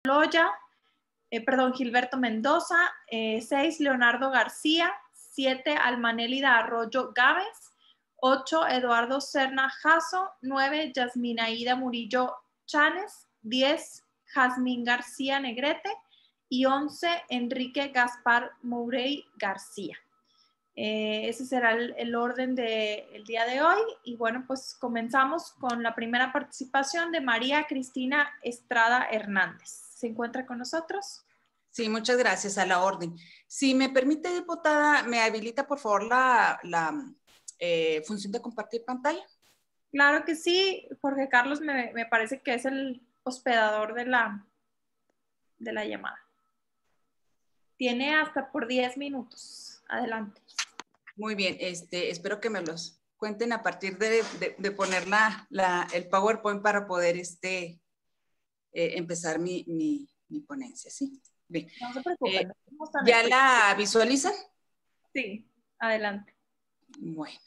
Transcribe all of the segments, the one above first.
Loya, Gilberto Mendoza, 6, Leonardo García, 7, Almanélida Arroyo Gámez, 8, Eduardo Serna Jasso, 9, Yasmina Ida Murillo Chanes, 10, Jazmín García Negrete y 11, Enrique Gaspar Mourey García. Ese será el orden del día de hoy y bueno, pues comenzamos con la primera participación de María Cristina Estrada Hernández. ¿Se encuentra con nosotros? Sí, muchas gracias, a la orden. Si me permite, diputada, ¿me habilita por favor la función de compartir pantalla? Claro que sí, Jorge Carlos me parece que es el hospedador de la llamada. Tiene hasta por 10 minutos. Adelante. Muy bien, espero que me los cuenten a partir de poner el PowerPoint para poder empezar mi ponencia, ¿sí? Bien. No se preocupen. ¿Ya la visualizan? Sí, adelante. Bueno.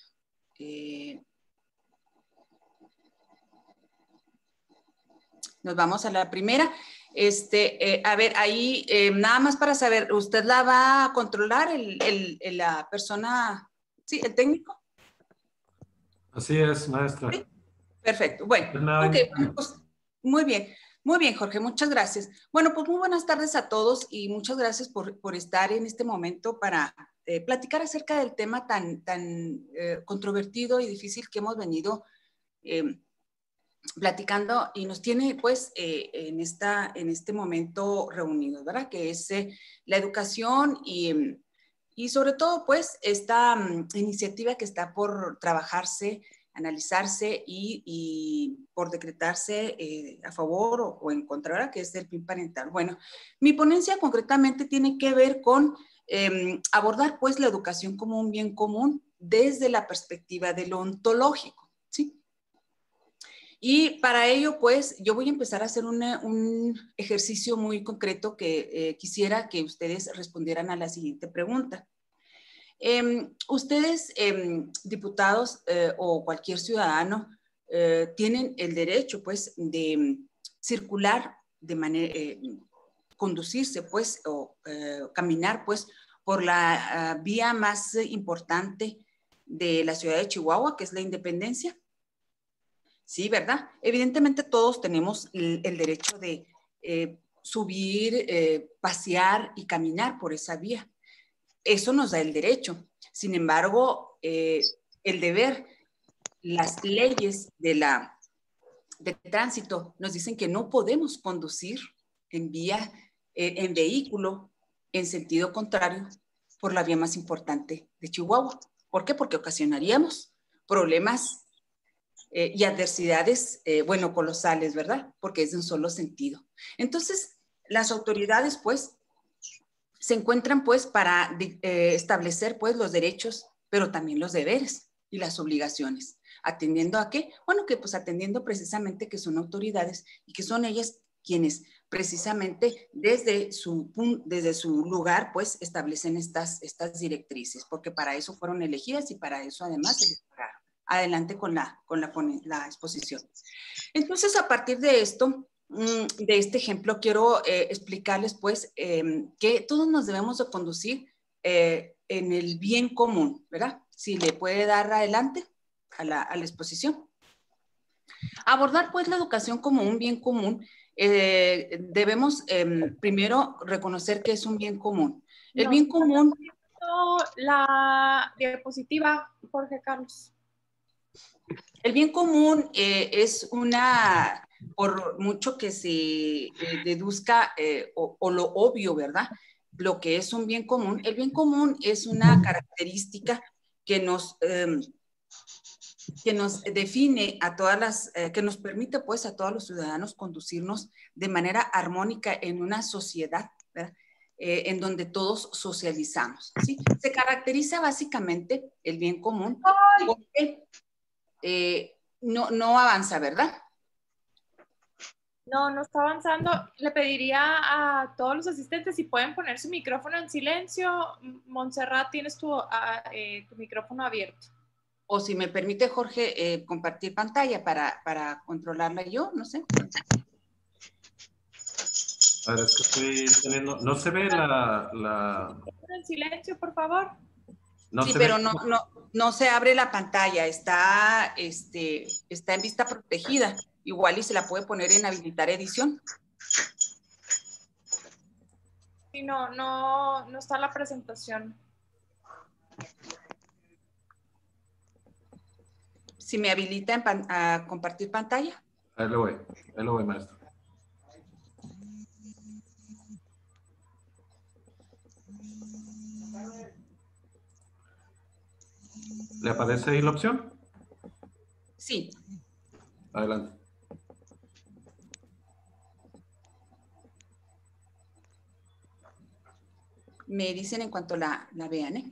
Nos vamos a la primera. A ver, ahí, nada más para saber, ¿usted la va a controlar, la persona, sí, el técnico? Así es, maestra. ¿Sí? Perfecto. Bueno, ok, bueno, pues muy bien, Jorge, muchas gracias. Bueno, pues muy buenas tardes a todos y muchas gracias por estar en este momento para platicar acerca del tema tan controvertido y difícil que hemos venido platicando y nos tiene pues en este momento reunidos, ¿verdad? Que es la educación y sobre todo pues esta iniciativa que está por trabajarse, analizarse y por decretarse a favor o en contra, ¿verdad? Que es el PIN parental. Bueno, mi ponencia concretamente tiene que ver con abordar pues la educación como un bien común desde la perspectiva de lo ontológico, ¿sí? Y para ello, pues, yo voy a empezar a hacer un ejercicio muy concreto que quisiera que ustedes respondieran a la siguiente pregunta. Ustedes, diputados o cualquier ciudadano, tienen el derecho, pues, de circular de manera, conducirse, pues, o caminar, pues, por la vía más importante de la ciudad de Chihuahua, que es la Independencia. Sí, ¿verdad? Evidentemente todos tenemos el derecho de subir, pasear y caminar por esa vía. Eso nos da el derecho. Sin embargo, el deber, las leyes de tránsito nos dicen que no podemos conducir en vía, en vehículo, en sentido contrario, por la vía más importante de Chihuahua. ¿Por qué? Porque ocasionaríamos problemas y adversidades, bueno, colosales, ¿verdad? Porque es de un solo sentido. Entonces, las autoridades, pues, se encuentran, pues, para establecer, pues, los derechos, pero también los deberes y las obligaciones. ¿Atendiendo a qué? Bueno, que pues atendiendo precisamente que son autoridades y que son ellas quienes precisamente desde su lugar, pues, establecen estas directrices, porque para eso fueron elegidas y para eso además se les pagaron. Adelante con la exposición. Entonces, a partir de esto, de este ejemplo, quiero explicarles, pues, que todos nos debemos de conducir en el bien común, ¿verdad? Si le puede dar adelante a la exposición. Abordar, pues, la educación como un bien común, debemos primero reconocer que es un bien común. El bien común... La diapositiva, Jorge Carlos. El bien común es una, por mucho que se deduzca o lo obvio, ¿verdad? Lo que es un bien común. El bien común es una característica que nos define a todas las, que nos permite pues a todos los ciudadanos conducirnos de manera armónica en una sociedad, ¿verdad? En donde todos socializamos, ¿sí? Se caracteriza básicamente el bien común porque no avanza, ¿verdad? No está avanzando. Le pediría a todos los asistentes si pueden poner su micrófono en silencio. Montserrat, tienes tu micrófono abierto. O si me permite, Jorge, compartir pantalla para controlarla yo, no sé. A ver, es que estoy teniendo... No se ve la... En silencio, por favor. No Sí, se pero ve... no se abre la pantalla, está en vista protegida. Igual y se la puede poner en habilitar edición. Sí, no está la presentación. Si me habilita a compartir pantalla. Ahí lo voy, maestro. ¿Le aparece ahí la opción? Sí. Adelante. Me dicen en cuanto la vean, ¿eh?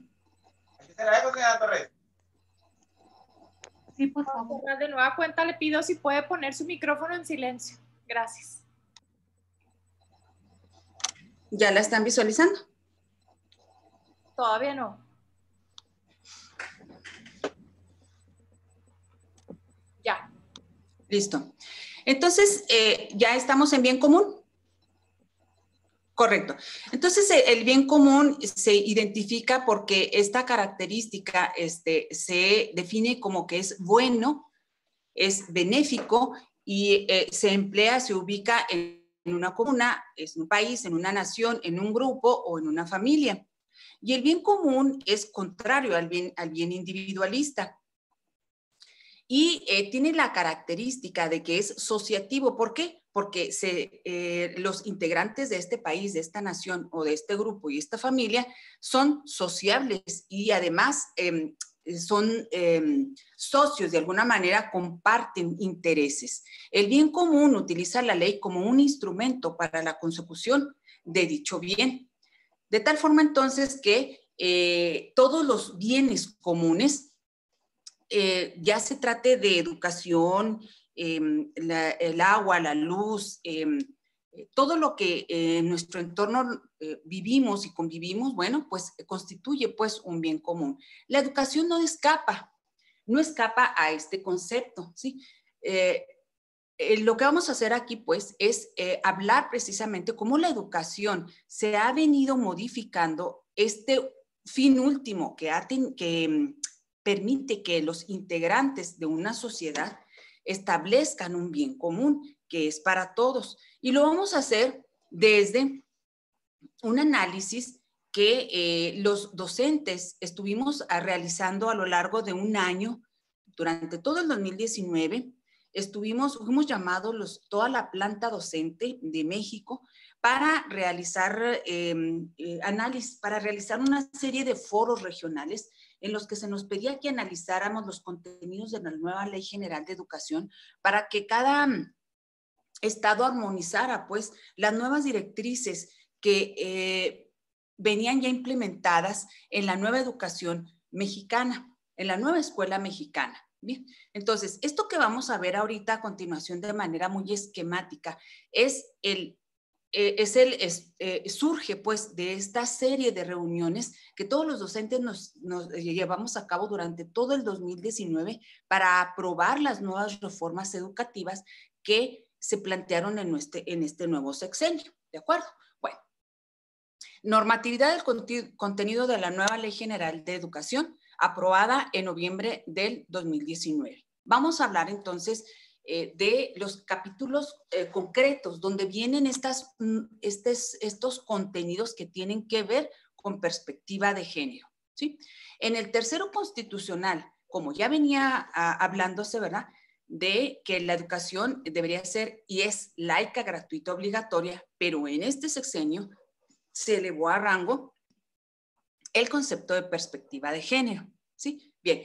Sí, por favor. De nueva cuenta le pido si puede poner su micrófono en silencio. Gracias. ¿Ya la están visualizando? Todavía no. Ya. Listo. Entonces, ya estamos en bien común. Correcto. Entonces, el bien común se identifica porque esta característica se define como que es bueno, es benéfico y se emplea, se ubica en una comuna, en un país, en una nación, en un grupo o en una familia. Y el bien común es contrario al bien individualista. Y tiene la característica de que es asociativo. ¿Por qué? Porque los integrantes de este país, de esta nación o de este grupo y esta familia son sociables y además son socios, de alguna manera comparten intereses. El bien común utiliza la ley como un instrumento para la consecución de dicho bien. De tal forma entonces que todos los bienes comunes, ya se trate de educación, el agua, la luz, todo lo que en nuestro entorno vivimos y convivimos, bueno, pues constituye pues un bien común. La educación no escapa a este concepto, ¿sí? Lo que vamos a hacer aquí, pues, es hablar precisamente cómo la educación se ha venido modificando este fin último que permite que los integrantes de una sociedad establezcan un bien común que es para todos. Y lo vamos a hacer desde un análisis que los docentes estuvimos realizando a lo largo de un año, durante todo el 2019, fuimos llamados toda la planta docente de México para realizar análisis, para realizar una serie de foros regionales en los que se nos pedía que analizáramos los contenidos de la nueva Ley General de Educación para que cada estado armonizara pues las nuevas directrices que venían ya implementadas en la nueva educación mexicana, en la nueva escuela mexicana. Bien, entonces, esto que vamos a ver ahorita a continuación de manera muy esquemática surge pues de esta serie de reuniones que todos los docentes nos llevamos a cabo durante todo el 2019 para aprobar las nuevas reformas educativas que se plantearon en este nuevo sexenio, ¿de acuerdo? Bueno, normatividad del contenido de la nueva Ley General de Educación aprobada en noviembre del 2019. Vamos a hablar entonces de los capítulos concretos donde vienen estos contenidos que tienen que ver con perspectiva de género, ¿sí? En el tercero constitucional, como ya venía hablándose, ¿verdad?, de que la educación debería ser y es laica, gratuita, obligatoria, pero en este sexenio se elevó a rango el concepto de perspectiva de género, ¿sí? Bien,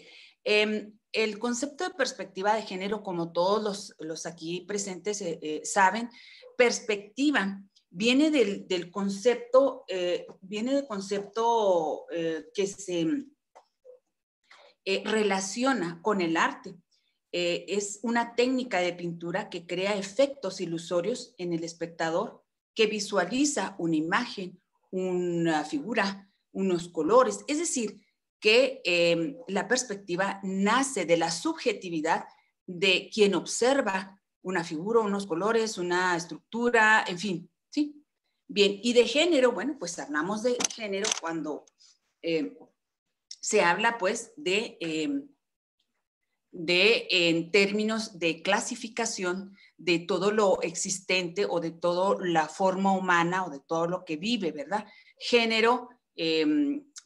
el concepto de perspectiva de género, como todos los aquí presentes saben, perspectiva viene del concepto, que se relaciona con el arte. Es una técnica de pintura que crea efectos ilusorios en el espectador, que visualiza una imagen, una figura, unos colores. Es decir, que la perspectiva nace de la subjetividad de quien observa una figura, unos colores, una estructura, en fin, ¿sí? Bien, y de género, bueno, pues hablamos de género cuando se habla pues en términos de clasificación de todo lo existente o de toda la forma humana o de todo lo que vive, ¿verdad? Género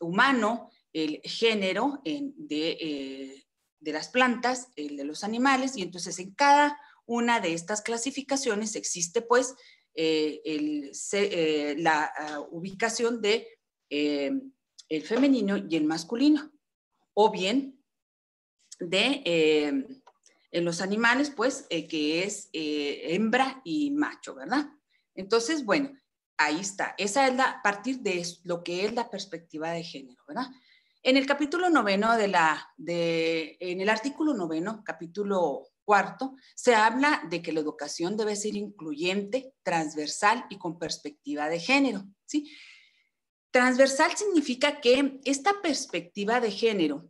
humano, el género de las plantas, el de los animales, y entonces en cada una de estas clasificaciones existe pues la ubicación de el femenino y el masculino, o bien en los animales, pues, que es hembra y macho, ¿verdad? Entonces, bueno, ahí está. Esa es a partir de lo que es la perspectiva de género, ¿verdad? En el capítulo 9 en el artículo 9, capítulo 4, se habla de que la educación debe ser incluyente, transversal y con perspectiva de género, ¿sí? Transversal significa que esta perspectiva de género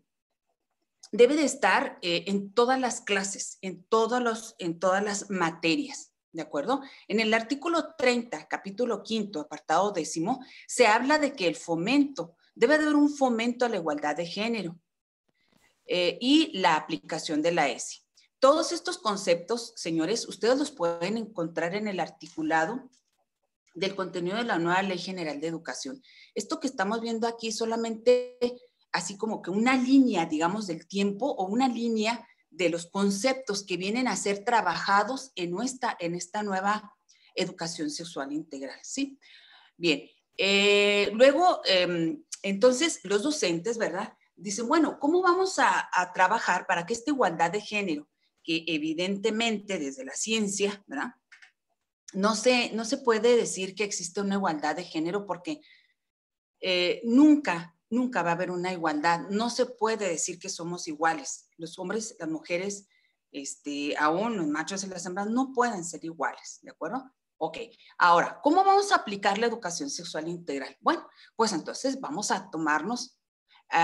debe de estar en todas las clases, en todas las materias, ¿de acuerdo? En el artículo 30, capítulo 5, apartado 10, se habla de que debe de haber un fomento a la igualdad de género y la aplicación de la ESI. Todos estos conceptos, señores, ustedes los pueden encontrar en el articulado del contenido de la nueva Ley General de Educación. Esto que estamos viendo aquí solamente así como que una línea, digamos, del tiempo o una línea de los conceptos que vienen a ser trabajados en esta nueva educación sexual integral, ¿sí? Bien, luego, entonces, los docentes, ¿verdad? Dicen, bueno, ¿cómo vamos a trabajar para que esta igualdad de género, que evidentemente desde la ciencia, ¿verdad? No se puede decir que existe una igualdad de género porque nunca va a haber una igualdad. No se puede decir que somos iguales. Los hombres, las mujeres, aún los machos y las hembras no pueden ser iguales, ¿de acuerdo? Ok, ahora, ¿cómo vamos a aplicar la educación sexual integral? Bueno, pues entonces vamos a tomarnos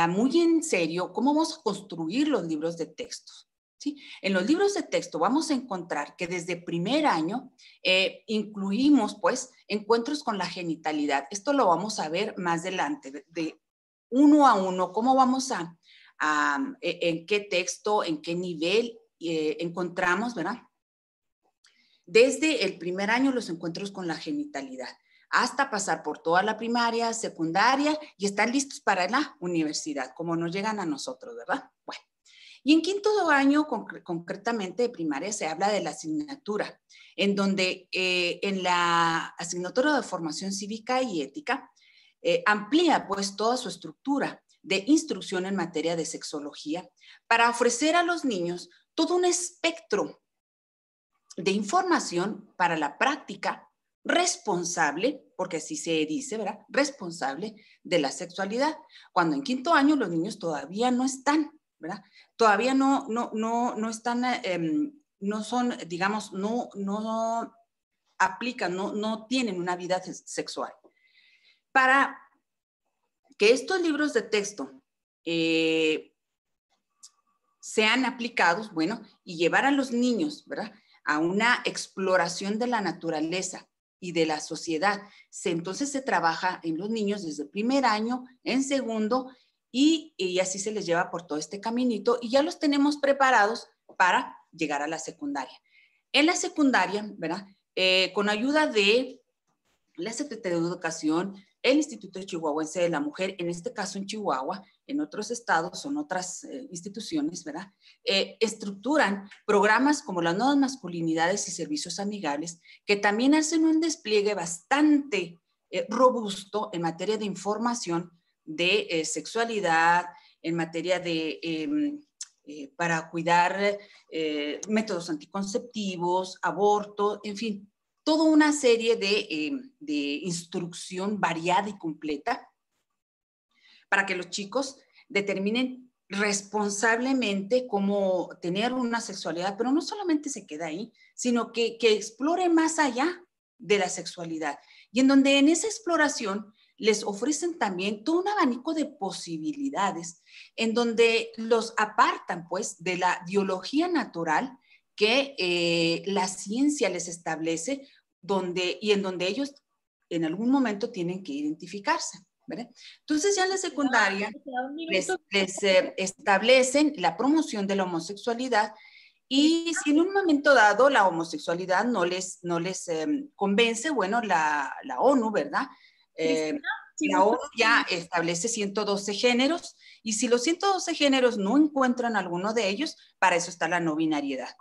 muy en serio cómo vamos a construir los libros de textos. ¿Sí? En los libros de texto vamos a encontrar que desde primer año incluimos pues encuentros con la genitalidad. Esto lo vamos a ver más adelante, de uno a uno, cómo vamos en qué texto, en qué nivel encontramos, ¿verdad? Desde el primer año los encuentros con la genitalidad, hasta pasar por toda la primaria, secundaria y estar listos para la universidad, como nos llegan a nosotros, ¿verdad? Bueno. Y en quinto año, concretamente de primaria, se habla de la asignatura, en donde en la asignatura de formación cívica y ética amplía pues toda su estructura de instrucción en materia de sexología para ofrecer a los niños todo un espectro de información para la práctica responsable, porque así se dice, ¿verdad? Responsable de la sexualidad, cuando en quinto año los niños todavía no están, ¿verdad? Todavía no están, no son, digamos, no aplican, no tienen una vida sexual. Para que estos libros de texto sean aplicados, bueno, y llevar a los niños, ¿verdad?, a una exploración de la naturaleza y de la sociedad. Entonces se trabaja en los niños desde el primer año, en segundo, y así se les lleva por todo este caminito y ya los tenemos preparados para llegar a la secundaria. En la secundaria, ¿verdad?, con ayuda de la Secretaría de Educación, el Instituto Chihuahuense de la Mujer, en este caso en Chihuahua, en otros estados o en otras instituciones, ¿verdad? Estructuran programas como las nuevas masculinidades y servicios amigables, que también hacen un despliegue bastante robusto en materia de información de sexualidad, en materia de para cuidar métodos anticonceptivos, aborto, en fin, toda una serie de instrucción variada y completa para que los chicos determinen responsablemente cómo tener una sexualidad, pero no solamente se queda ahí, sino que explore más allá de la sexualidad. Y en donde en esa exploración les ofrecen también todo un abanico de posibilidades, en donde los apartan pues de la biología natural que la ciencia les establece, y en donde ellos en algún momento tienen que identificarse, ¿verdad? Entonces ya en la secundaria les establecen la promoción de la homosexualidad y si en un momento dado la homosexualidad no les convence, bueno, la ONU, ¿verdad? La ONU ya establece 112 géneros y si los 112 géneros no encuentran alguno de ellos, para eso está la no binariedad.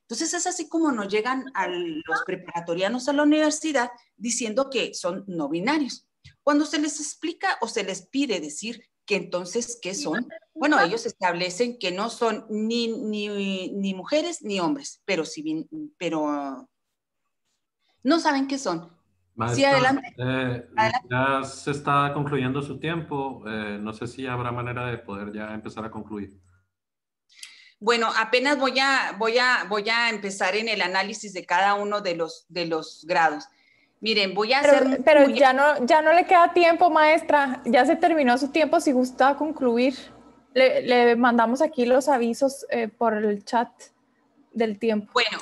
Entonces es así como nos llegan a los preparatorianos a la universidad diciendo que son no binarios. Cuando se les explica o se les pide decir que entonces, ¿qué son? Bueno, ellos establecen que no son ni mujeres ni hombres, pero no saben qué son. Sí, Maestra, adelante. ya se está concluyendo su tiempo. No sé si habrá manera de poder ya empezar a concluir. Bueno, apenas voy a empezar en el análisis de cada uno de los grados. Miren, voy a hacer... Pero ya no le queda tiempo, maestra. Ya se terminó su tiempo. Si gusta concluir, le mandamos aquí los avisos por el chat del tiempo. Bueno,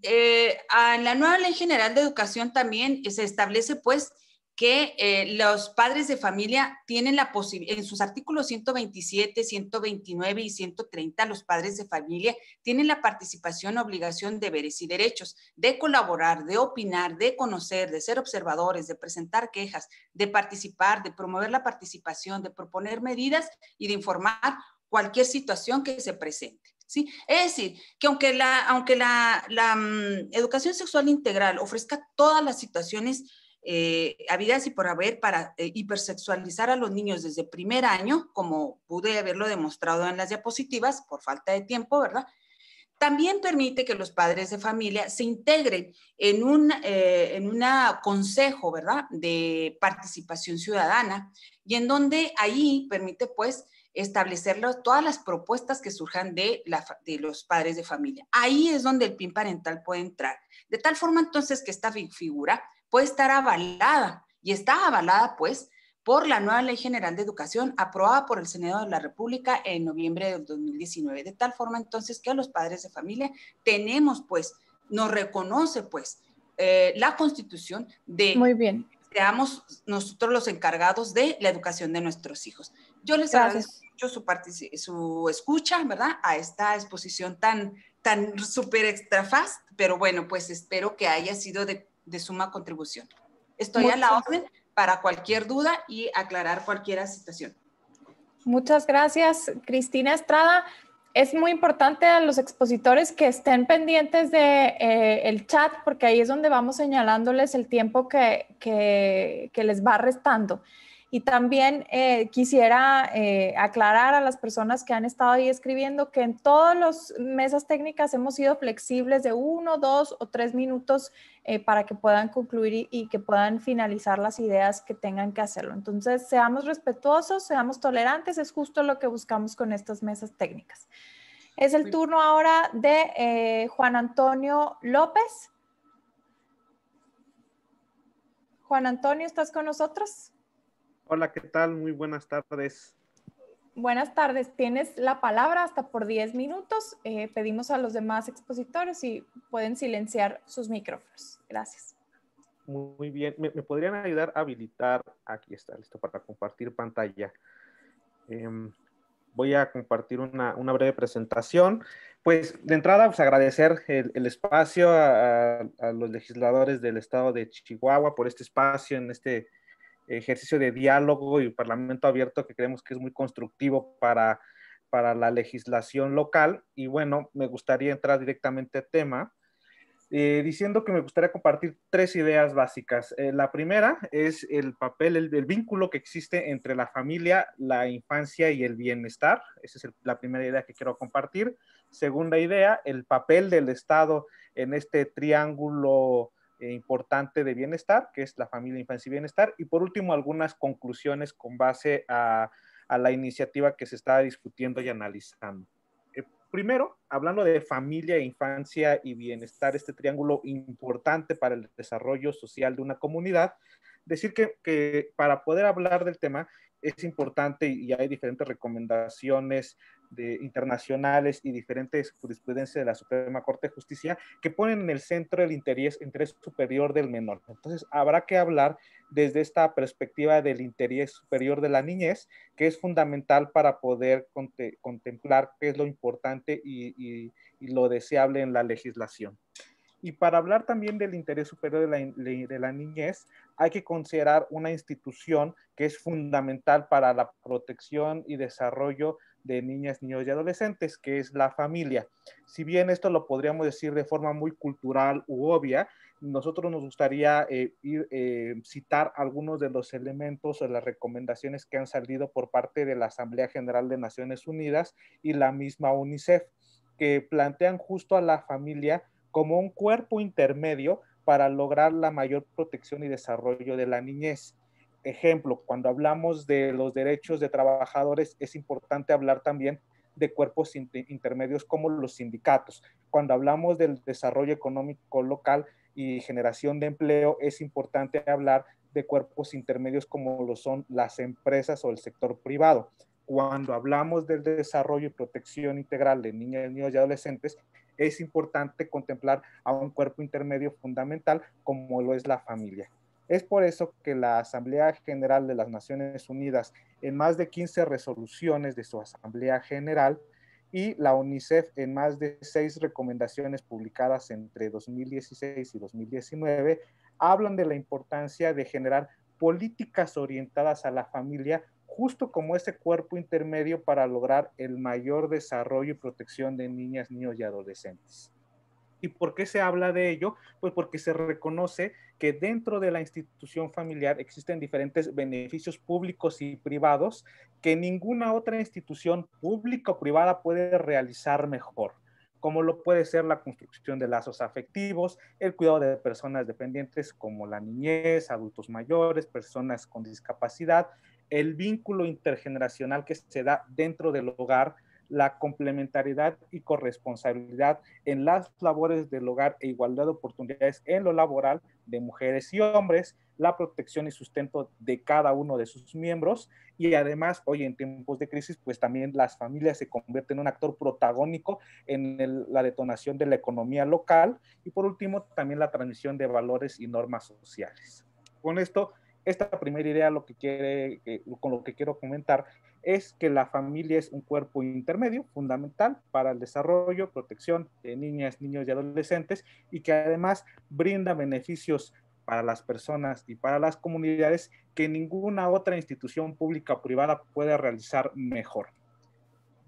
en la nueva Ley General de Educación también se establece, pues, que los padres de familia tienen la posibilidad, en sus artículos 127, 129 y 130, los padres de familia tienen la participación, obligación, deberes y derechos de colaborar, de opinar, de conocer, de ser observadores, de presentar quejas, de participar, de promover la participación, de proponer medidas y de informar cualquier situación que se presente. ¿Sí? Es decir, que aunque la educación sexual integral ofrezca todas las situaciones habidas y por haber para hipersexualizar a los niños desde primer año, como pude haberlo demostrado en las diapositivas, por falta de tiempo, ¿verdad? También permite que los padres de familia se integren en un consejo, ¿verdad?, de participación ciudadana, y en donde ahí permite, pues, establecer todas las propuestas que surjan de los padres de familia. Ahí es donde el PIN parental puede entrar. De tal forma, entonces, que esta figura puede estar avalada, y está avalada, pues, por la nueva Ley General de Educación aprobada por el Senado de la República en noviembre del 2019. De tal forma, entonces, que a los padres de familia tenemos, pues, nos reconoce, pues, la Constitución de Muy bien. que seamos nosotros los encargados de la educación de nuestros hijos. Yo les agradezco mucho su escucha, ¿verdad?, a esta exposición tan súper extra fast, pero bueno, pues espero que haya sido de suma contribución. Estoy a la orden para cualquier duda y aclarar cualquier situación. Muchas gracias, Cristina Estrada. Es muy importante a los expositores que estén pendientes de el chat, porque ahí es donde vamos señalándoles el tiempo que les va restando. Y también quisiera aclarar a las personas que han estado ahí escribiendo que en todas las mesas técnicas hemos sido flexibles de 1, 2 o 3 minutos para que puedan concluir y que puedan finalizar las ideas que tengan que hacerlo. Entonces, seamos respetuosos, seamos tolerantes, es justo lo que buscamos con estas mesas técnicas. Es el turno ahora de Juan Antonio López. Juan Antonio, ¿estás con nosotros? Hola, ¿qué tal? Muy buenas tardes. Buenas tardes. Tienes la palabra hasta por 10 minutos. Pedimos a los demás expositores si pueden silenciar sus micrófonos. Gracias. Muy bien. ¿Me podrían ayudar a habilitar? Aquí está, listo para compartir pantalla. Voy a compartir una breve presentación. Pues de entrada, pues agradecer el espacio a los legisladores del estado de Chihuahua por este espacio en este ejercicio de diálogo y parlamento abierto que creemos que es muy constructivo para la legislación local. Y bueno, me gustaría entrar directamente al tema, diciendo que me gustaría compartir 3 ideas básicas. La primera es el papel, el vínculo que existe entre la familia, la infancia y el bienestar. Esa es la primera idea que quiero compartir. Segunda idea, el papel del Estado en este triángulo importante de bienestar, que es la familia, infancia y bienestar. Y por último, algunas conclusiones con base a la iniciativa que se está discutiendo y analizando. Primero, hablando de familia, infancia y bienestar, este triángulo importante para el desarrollo social de una comunidad, decir que para poder hablar del tema es importante, y hay diferentes recomendaciones internacionales y diferentes jurisprudencias de la Suprema Corte de Justicia que ponen en el centro el interés superior del menor. Entonces, habrá que hablar desde esta perspectiva del interés superior de la niñez, que es fundamental para poder contemplar qué es lo importante y lo deseable en la legislación. Y para hablar también del interés superior de la niñez, hay que considerar una institución que es fundamental para la protección y desarrollo de niñas, niños y adolescentes, que es la familia. Si bien esto lo podríamos decir de forma muy cultural u obvia, nosotros nos gustaría citar algunos de los elementos o las recomendaciones que han salido por parte de la Asamblea General de Naciones Unidas y la misma UNICEF, que plantean justo a la familia como un cuerpo intermedio para lograr la mayor protección y desarrollo de la niñez. Ejemplo, cuando hablamos de los derechos de trabajadores, es importante hablar también de cuerpos intermedios como los sindicatos. Cuando hablamos del desarrollo económico local y generación de empleo, es importante hablar de cuerpos intermedios como lo son las empresas o el sector privado. Cuando hablamos del desarrollo y protección integral de niñas, niños y adolescentes, es importante contemplar a un cuerpo intermedio fundamental como lo es la familia. Es por eso que la Asamblea General de las Naciones Unidas, en más de 15 resoluciones de su Asamblea General, y la UNICEF en más de 6 recomendaciones publicadas entre 2016 y 2019, hablan de la importancia de generar políticas orientadas a la familia justo como ese cuerpo intermedio para lograr el mayor desarrollo y protección de niñas, niños y adolescentes. ¿Y por qué se habla de ello? Pues porque se reconoce que dentro de la institución familiar existen diferentes beneficios públicos y privados que ninguna otra institución pública o privada puede realizar mejor, como lo puede ser la construcción de lazos afectivos, el cuidado de personas dependientes como la niñez, adultos mayores, personas con discapacidad, el vínculo intergeneracional que se da dentro del hogar, la complementariedad y corresponsabilidad en las labores del hogar e igualdad de oportunidades en lo laboral de mujeres y hombres, la protección y sustento de cada uno de sus miembros, y además hoy en tiempos de crisis pues también las familias se convierten en un actor protagónico en la detonación de la economía local, y por último también la transmisión de valores y normas sociales. Con esto, esta primera idea con lo que quiero comentar es que la familia es un cuerpo intermedio fundamental para el desarrollo, protección de niñas, niños y adolescentes, y que además brinda beneficios para las personas y para las comunidades que ninguna otra institución pública o privada puede realizar mejor.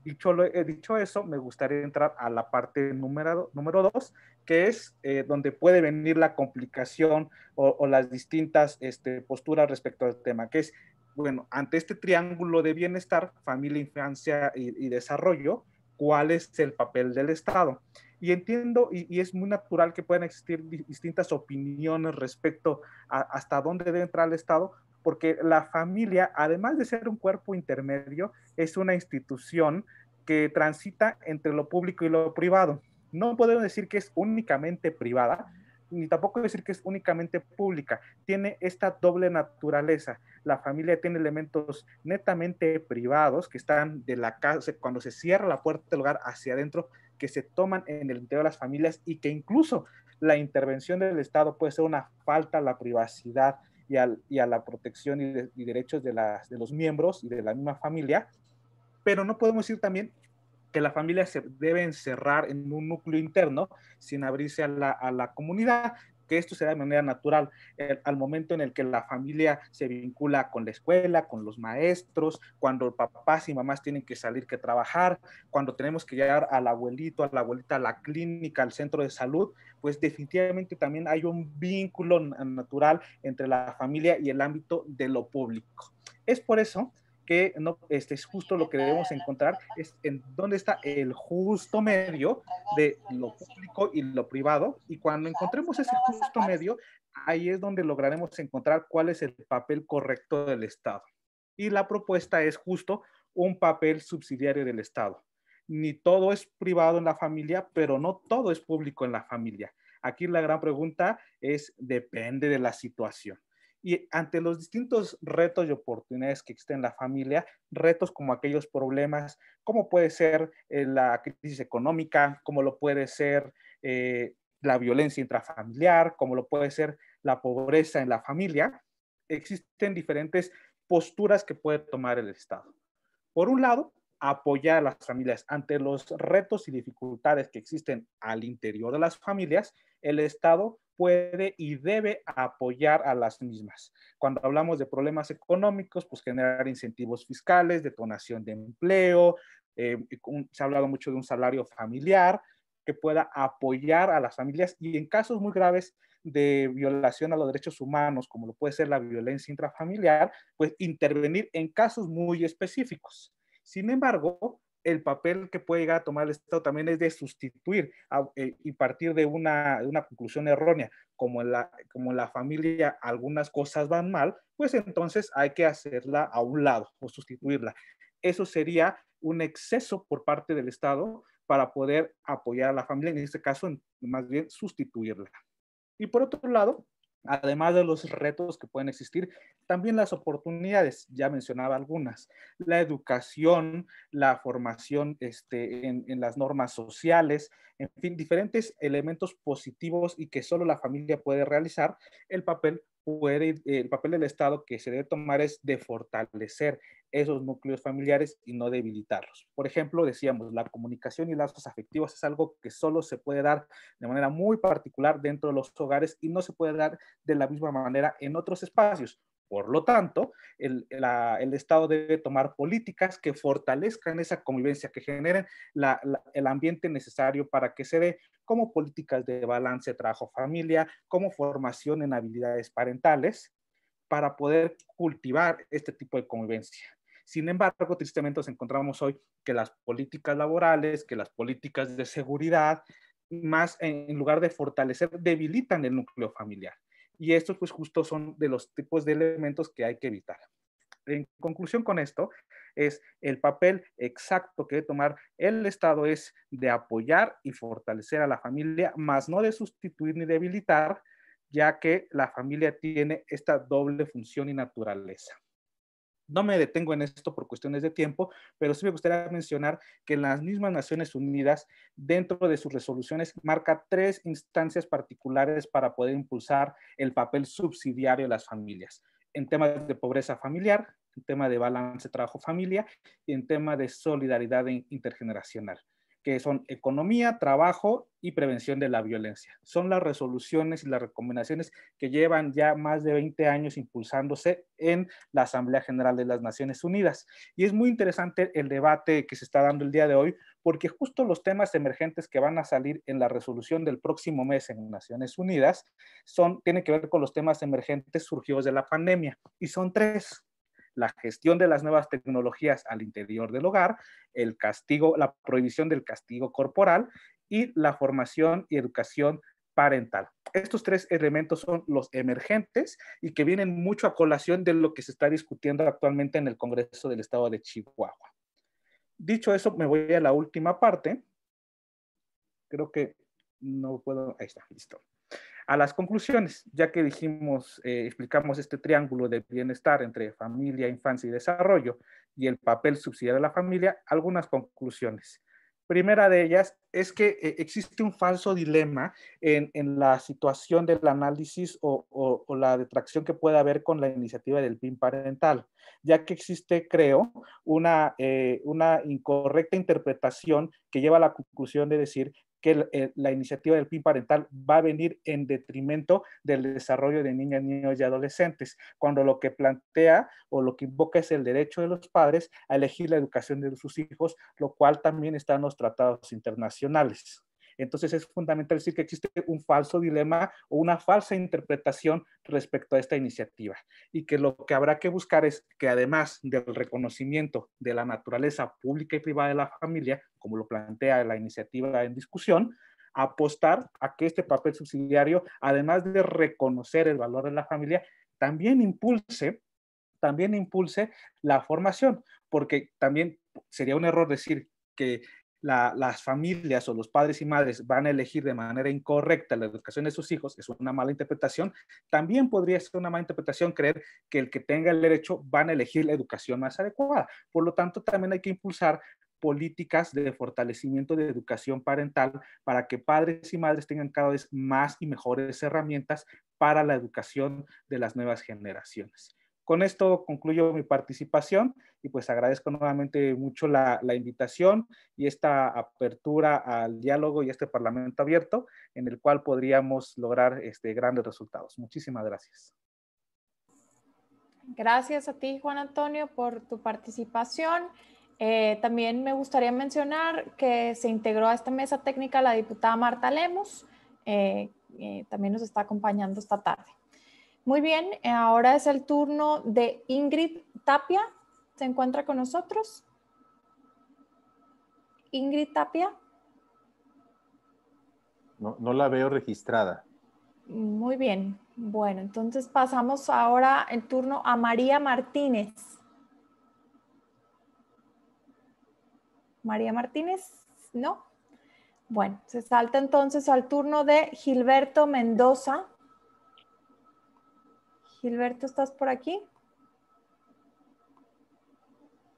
Dicho eso, me gustaría entrar a la parte número 2, que es donde puede venir la complicación o las distintas posturas respecto al tema, que es, bueno, ante este triángulo de bienestar, familia, infancia y desarrollo, ¿cuál es el papel del Estado? Y entiendo, y es muy natural que puedan existir distintas opiniones respecto a hasta dónde debe entrar el Estado, porque la familia, además de ser un cuerpo intermedio, es una institución que transita entre lo público y lo privado. No podemos decir que es únicamente privada, ni tampoco decir que es únicamente pública. Tiene esta doble naturaleza. La familia tiene elementos netamente privados que están de la casa, cuando se cierra la puerta del hogar hacia adentro, que se toman en el interior de las familias, y que incluso la intervención del Estado puede ser una falta a la privacidad y a la protección y derechos de los miembros y de la misma familia. Pero no podemos decir también que la familia se debe encerrar en un núcleo interno sin abrirse a la comunidad, que esto se da de manera natural al momento en el que la familia se vincula con la escuela, con los maestros, cuando papás y mamás tienen que salir que trabajar, cuando tenemos que llevar al abuelito, a la abuelita a la clínica, al centro de salud, pues definitivamente también hay un vínculo natural entre la familia y el ámbito de lo público. Es por eso que no, es justo lo que debemos encontrar, es en dónde está el justo medio de lo público y lo privado, y cuando encontremos ese justo medio, ahí es donde lograremos encontrar cuál es el papel correcto del Estado. Y la propuesta es justo un papel subsidiario del Estado. Ni todo es privado en la familia, pero no todo es público en la familia. Aquí la gran pregunta es, depende de la situación. Y ante los distintos retos y oportunidades que existen en la familia, retos como aquellos problemas, como puede ser la crisis económica, como lo puede ser la violencia intrafamiliar, como lo puede ser la pobreza en la familia, existen diferentes posturas que puede tomar el Estado. Por un lado, apoyar a las familias ante los retos y dificultades que existen al interior de las familias. El Estado puede y debe apoyar a las mismas. Cuando hablamos de problemas económicos, pues generar incentivos fiscales, detonación de empleo, se ha hablado mucho de un salario familiar que pueda apoyar a las familias, y en casos muy graves de violación a los derechos humanos, como lo puede ser la violencia intrafamiliar, pues intervenir en casos muy específicos. Sin embargo, el papel que puede llegar a tomar el Estado también es de sustituir y partir de una conclusión errónea, como en la familia algunas cosas van mal, pues entonces hay que hacerla a un lado o sustituirla. Eso sería un exceso por parte del Estado para poder apoyar a la familia, en este caso, más bien sustituirla. Y por otro lado, además de los retos que pueden existir, también las oportunidades, ya mencionaba algunas, la educación, la formación en las normas sociales, en fin, diferentes elementos positivos y que solo la familia puede realizar. El papel del Estado que se debe tomar es de fortalecer esos núcleos familiares y no debilitarlos. Por ejemplo, decíamos, la comunicación y lazos afectivos es algo que solo se puede dar de manera muy particular dentro de los hogares y no se puede dar de la misma manera en otros espacios. Por lo tanto, el Estado debe tomar políticas que fortalezcan esa convivencia, que generen el ambiente necesario para que se dé, como políticas de balance trabajo-familia, como formación en habilidades parentales, para poder cultivar este tipo de convivencia. Sin embargo, tristemente nos encontramos hoy que las políticas laborales, que las políticas de seguridad, más en lugar de fortalecer, debilitan el núcleo familiar. Y estos pues justo son de los tipos de elementos que hay que evitar. En conclusión con esto, es el papel exacto que debe tomar el Estado es de apoyar y fortalecer a la familia, más no de sustituir ni debilitar, ya que la familia tiene esta doble función y naturaleza. No me detengo en esto por cuestiones de tiempo, pero sí me gustaría mencionar que las mismas Naciones Unidas, dentro de sus resoluciones, marca 3 instancias particulares para poder impulsar el papel subsidiario de las familias, en temas de pobreza familiar, en tema de balance trabajo-familia y en tema de solidaridad intergeneracional, que son economía, trabajo y prevención de la violencia. Son las resoluciones y las recomendaciones que llevan ya más de 20 años impulsándose en la Asamblea General de las Naciones Unidas. Y es muy interesante el debate que se está dando el día de hoy, porque justo los temas emergentes que van a salir en la resolución del próximo mes en Naciones Unidas tienen que ver con los temas emergentes surgidos de la pandemia, y son 3. La gestión de las nuevas tecnologías al interior del hogar, el castigo, la prohibición del castigo corporal y la formación y educación parental. Estos 3 elementos son los emergentes y que vienen mucho a colación de lo que se está discutiendo actualmente en el Congreso del Estado de Chihuahua. Dicho eso, me voy a la última parte. Creo que no puedo, ahí está, listo. A las conclusiones, ya que explicamos este triángulo de bienestar entre familia, infancia y desarrollo y el papel subsidiario de la familia, algunas conclusiones. Primera de ellas es que existe un falso dilema en la situación del análisis o la detracción que pueda haber con la iniciativa del PIN parental, ya que existe, creo, una incorrecta interpretación que lleva a la conclusión de decir que la iniciativa del PIN parental va a venir en detrimento del desarrollo de niñas, niños y adolescentes, cuando lo que plantea o lo que invoca es el derecho de los padres a elegir la educación de sus hijos, lo cual también está en los tratados internacionales. Entonces es fundamental decir que existe un falso dilema o una falsa interpretación respecto a esta iniciativa, y que lo que habrá que buscar es que, además del reconocimiento de la naturaleza pública y privada de la familia, como lo plantea la iniciativa en discusión, apostar a que este papel subsidiario, además de reconocer el valor de la familia, también impulse la formación, porque también sería un error decir que las familias o los padres y madres van a elegir de manera incorrecta la educación de sus hijos, es una mala interpretación. También podría ser una mala interpretación creer que el que tenga el derecho van a elegir la educación más adecuada. Por lo tanto, también hay que impulsar políticas de fortalecimiento de educación parental para que padres y madres tengan cada vez más y mejores herramientas para la educación de las nuevas generaciones. Con esto concluyo mi participación y pues agradezco nuevamente mucho la invitación y esta apertura al diálogo y este parlamento abierto en el cual podríamos lograr grandes resultados. Muchísimas gracias. Gracias a ti, Juan Antonio, por tu participación. También me gustaría mencionar que se integró a esta mesa técnica la diputada Marta Lemos, también nos está acompañando esta tarde. Muy bien, ahora es el turno de Ingrid Tapia. ¿Se encuentra con nosotros? Ingrid Tapia. No la veo registrada. Muy bien. Bueno, entonces pasamos ahora el turno a María Martínez. María Martínez, ¿no? Bueno, se salta entonces al turno de Gilberto Mendoza. Gilberto, ¿estás por aquí?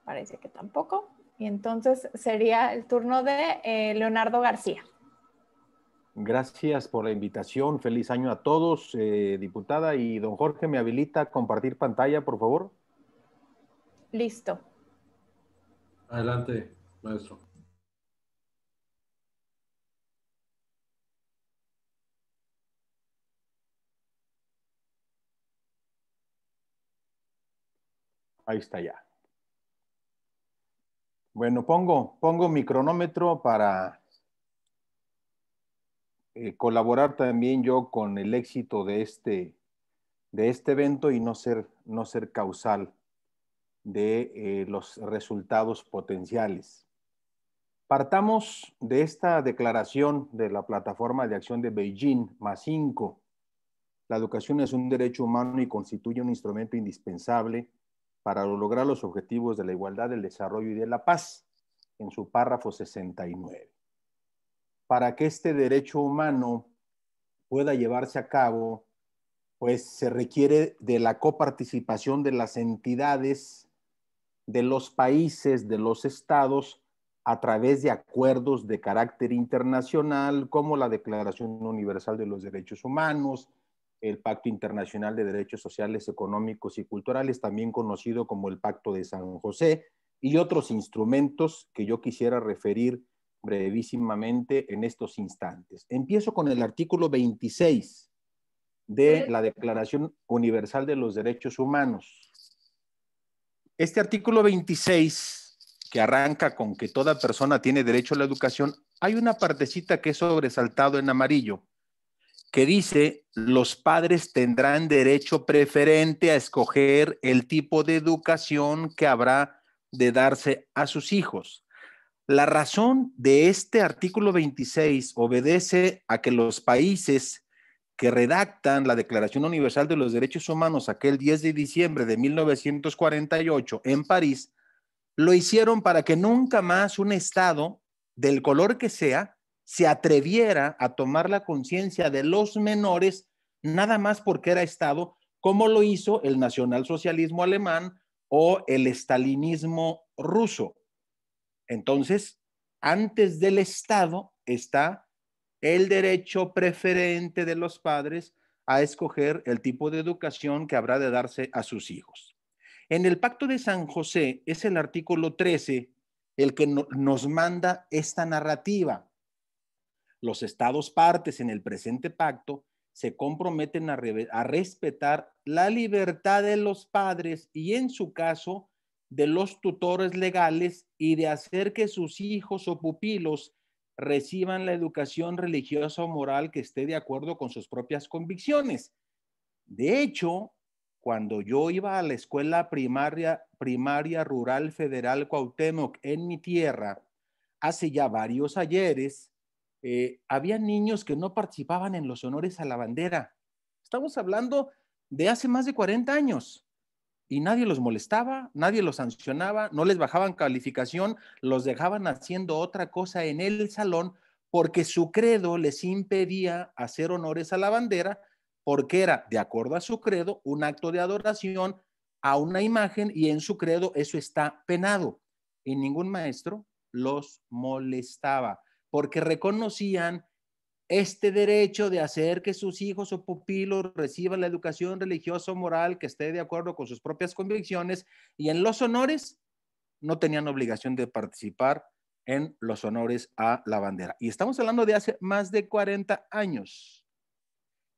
Parece que tampoco. Y entonces sería el turno de Leonardo García. Gracias por la invitación. Feliz año a todos, diputada. Y don Jorge, ¿me habilita a compartir pantalla, por favor? Listo. Adelante, maestro. Ahí está ya. Bueno, pongo mi cronómetro para colaborar también yo con el éxito de este evento y no ser causal de los resultados potenciales. Partamos de esta declaración de la Plataforma de Acción de Beijing, +5. La educación es un derecho humano y constituye un instrumento indispensable para lograr los objetivos de la igualdad, del desarrollo y de la paz, en su párrafo 69. Para que este derecho humano pueda llevarse a cabo, pues se requiere de la coparticipación de las entidades, de los países, de los estados, a través de acuerdos de carácter internacional, como la Declaración Universal de los Derechos Humanos, el Pacto Internacional de Derechos Sociales, Económicos y Culturales, también conocido como el Pacto de San José, y otros instrumentos que yo quisiera referir brevísimamente en estos instantes. Empiezo con el artículo 26 de la Declaración Universal de los Derechos Humanos. Este artículo 26, que arranca con que toda persona tiene derecho a la educación, hay una partecita que es sobresaltado en amarillo, que dice: los padres tendrán derecho preferente a escoger el tipo de educación que habrá de darse a sus hijos. La razón de este artículo 26 obedece a que los países que redactan la Declaración Universal de los Derechos Humanos aquel 10 de diciembre de 1948 en París, lo hicieron para que nunca más un Estado, del color que sea, se atreviera a tomar la conciencia de los menores nada más porque era Estado, como lo hizo el nacionalsocialismo alemán o el estalinismo ruso. Entonces, antes del Estado está el derecho preferente de los padres a escoger el tipo de educación que habrá de darse a sus hijos. En el Pacto de San José es el artículo 13 el que nos manda esta narrativa. Los estados partes en el presente pacto se comprometen a respetar la libertad de los padres y, en su caso, de los tutores legales, y de hacer que sus hijos o pupilos reciban la educación religiosa o moral que esté de acuerdo con sus propias convicciones. De hecho, cuando yo iba a la escuela primaria rural federal Cuauhtémoc en mi tierra, hace ya varios ayeres, había niños que no participaban en los honores a la bandera. Estamos hablando de hace más de 40 años. y nadie los molestaba, nadie los sancionaba, no les bajaban calificación, los dejaban haciendo otra cosa en el salón porque su credo les impedía hacer honores a la bandera, porque era, de acuerdo a su credo, un acto de adoración a una imagen, y en su credo eso está penado. Y ningún maestro los molestaba porque reconocían este derecho de hacer que sus hijos o pupilos reciban la educación religiosa o moral que esté de acuerdo con sus propias convicciones, y en los honores no tenían obligación de participar en los honores a la bandera. Y estamos hablando de hace más de 40 años.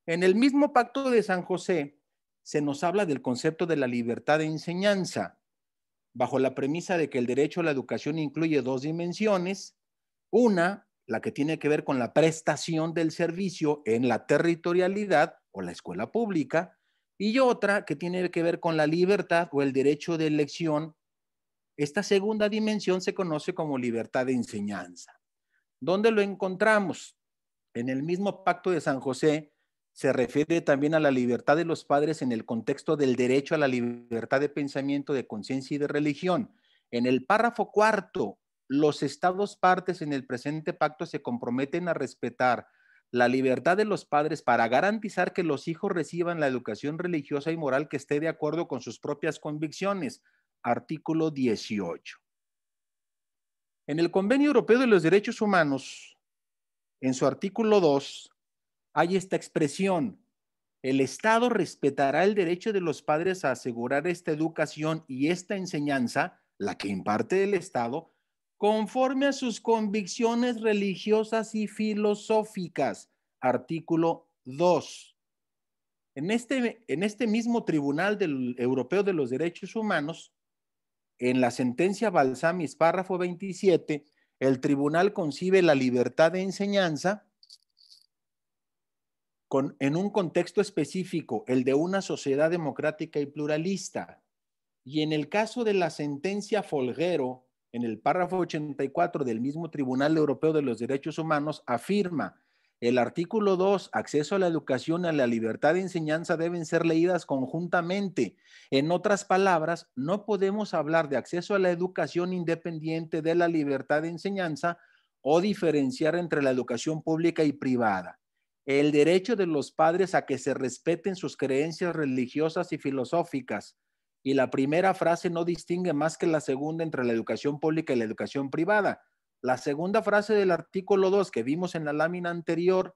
En el mismo Pacto de San José se nos habla del concepto de la libertad de enseñanza, bajo la premisa de que el derecho a la educación incluye dos dimensiones: una, la que tiene que ver con la prestación del servicio en la territorialidad o la escuela pública, y otra que tiene que ver con la libertad o el derecho de elección. Esta segunda dimensión se conoce como libertad de enseñanza. ¿Dónde lo encontramos? En el mismo Pacto de San José se refiere también a la libertad de los padres en el contexto del derecho a la libertad de pensamiento, de conciencia y de religión. En el párrafo cuarto, los estados partes en el presente pacto se comprometen a respetar la libertad de los padres para garantizar que los hijos reciban la educación religiosa y moral que esté de acuerdo con sus propias convicciones. Artículo 18. En el Convenio Europeo de los Derechos Humanos, en su artículo 2, hay esta expresión: el Estado respetará el derecho de los padres a asegurar esta educación y esta enseñanza, la que imparte el Estado, conforme a sus convicciones religiosas y filosóficas. Artículo 2. En este mismo Tribunal Europeo de los Derechos Humanos, en la sentencia Balsamis, párrafo 27, el tribunal concibe la libertad de enseñanza en un contexto específico, el de una sociedad democrática y pluralista. Y en el caso de la sentencia Folguero, en el párrafo 84 del mismo Tribunal Europeo de los Derechos Humanos, afirma: el artículo 2, acceso a la educación y a la libertad de enseñanza deben ser leídas conjuntamente. En otras palabras, no podemos hablar de acceso a la educación independiente de la libertad de enseñanza o diferenciar entre la educación pública y privada. El derecho de los padres a que se respeten sus creencias religiosas y filosóficas. Y la primera frase no distingue más que la segunda entre la educación pública y la educación privada. La segunda frase del artículo 2 que vimos en la lámina anterior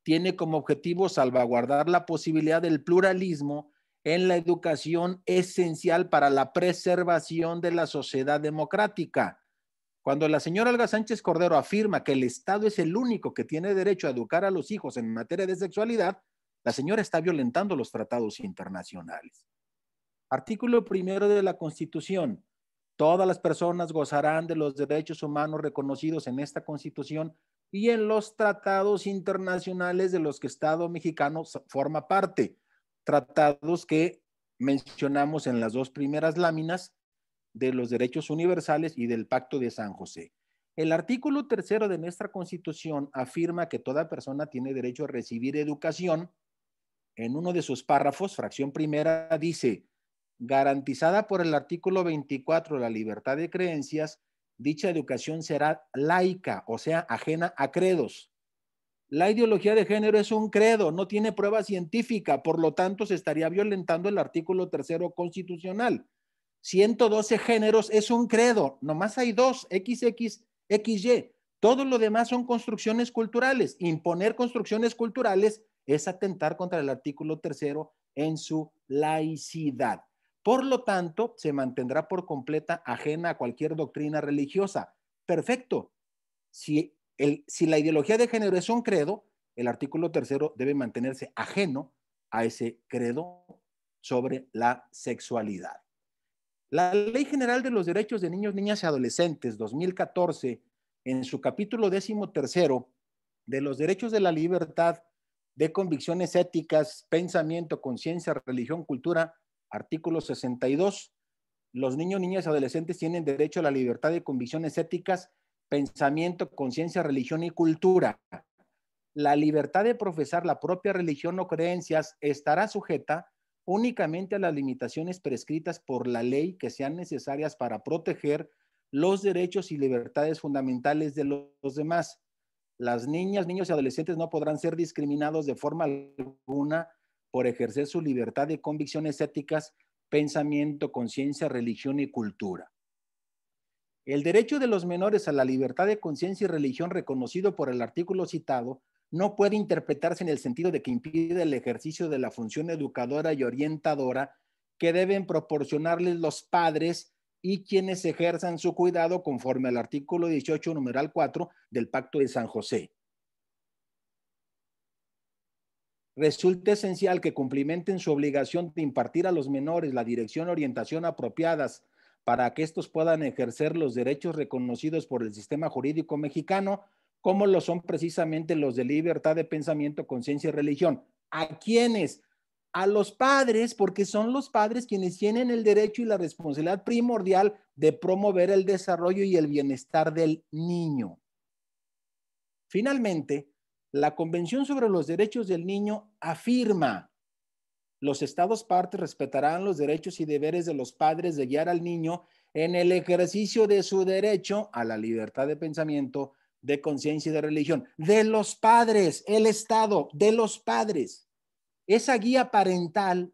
tiene como objetivo salvaguardar la posibilidad del pluralismo en la educación, esencial para la preservación de la sociedad democrática. Cuando la señora Olga Sánchez Cordero afirma que el Estado es el único que tiene derecho a educar a los hijos en materia de sexualidad, la señora está violentando los tratados internacionales. Artículo 1 de la Constitución. Todas las personas gozarán de los derechos humanos reconocidos en esta Constitución y en los tratados internacionales de los que Estado mexicano forma parte. Tratados que mencionamos en las dos primeras láminas de los derechos universales y del Pacto de San José. El artículo 3 de nuestra Constitución afirma que toda persona tiene derecho a recibir educación. En uno de sus párrafos, fracción primera, dice: garantizada por el artículo 24 la libertad de creencias, dicha educación será laica, o sea, ajena a credos. La ideología de género es un credo, no tiene prueba científica, por lo tanto se estaría violentando el artículo 3 constitucional. 112 géneros es un credo, nomás hay dos, XX, XY. Todo lo demás son construcciones culturales. Imponer construcciones culturales es atentar contra el artículo 3 en su laicidad. Por lo tanto, se mantendrá por completa ajena a cualquier doctrina religiosa. Perfecto. Si la ideología de género es un credo, el artículo 3 debe mantenerse ajeno a ese credo sobre la sexualidad. La Ley General de los Derechos de Niños, Niñas y Adolescentes, 2014, en su capítulo 13 de los derechos de la libertad de convicciones éticas, pensamiento, conciencia, religión, cultura, artículo 62, los niños, niñas y adolescentes tienen derecho a la libertad de convicciones éticas, pensamiento, conciencia, religión y cultura. La libertad de profesar la propia religión o creencias estará sujeta únicamente a las limitaciones prescritas por la ley que sean necesarias para proteger los derechos y libertades fundamentales de los demás. Las niñas, niños y adolescentes no podrán ser discriminados de forma alguna por ejercer su libertad de convicciones éticas, pensamiento, conciencia, religión y cultura. El derecho de los menores a la libertad de conciencia y religión reconocido por el artículo citado no puede interpretarse en el sentido de que impide el ejercicio de la función educadora y orientadora que deben proporcionarles los padres y quienes ejerzan su cuidado conforme al artículo 18, numeral 4 del Pacto de San José. Resulta esencial que cumplimenten su obligación de impartir a los menores la dirección y orientación apropiadas para que estos puedan ejercer los derechos reconocidos por el sistema jurídico mexicano, como lo son precisamente los de libertad de pensamiento, conciencia y religión. ¿A quiénes? A los padres, porque son los padres quienes tienen el derecho y la responsabilidad primordial de promover el desarrollo y el bienestar del niño. Finalmente, la Convención sobre los Derechos del Niño afirma: los estados partes respetarán los derechos y deberes de los padres de guiar al niño en el ejercicio de su derecho a la libertad de pensamiento, de conciencia y de religión. De los padres, el Estado, de los padres. Esa guía parental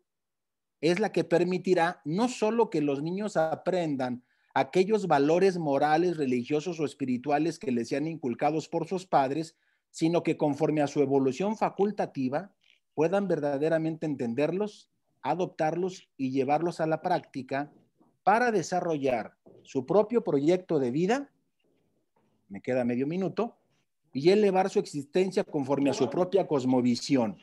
es la que permitirá no solo que los niños aprendan aquellos valores morales, religiosos o espirituales que les sean inculcados por sus padres, sino que conforme a su evolución facultativa puedan verdaderamente entenderlos, adoptarlos y llevarlos a la práctica para desarrollar su propio proyecto de vida, me queda medio minuto, y elevar su existencia conforme a su propia cosmovisión.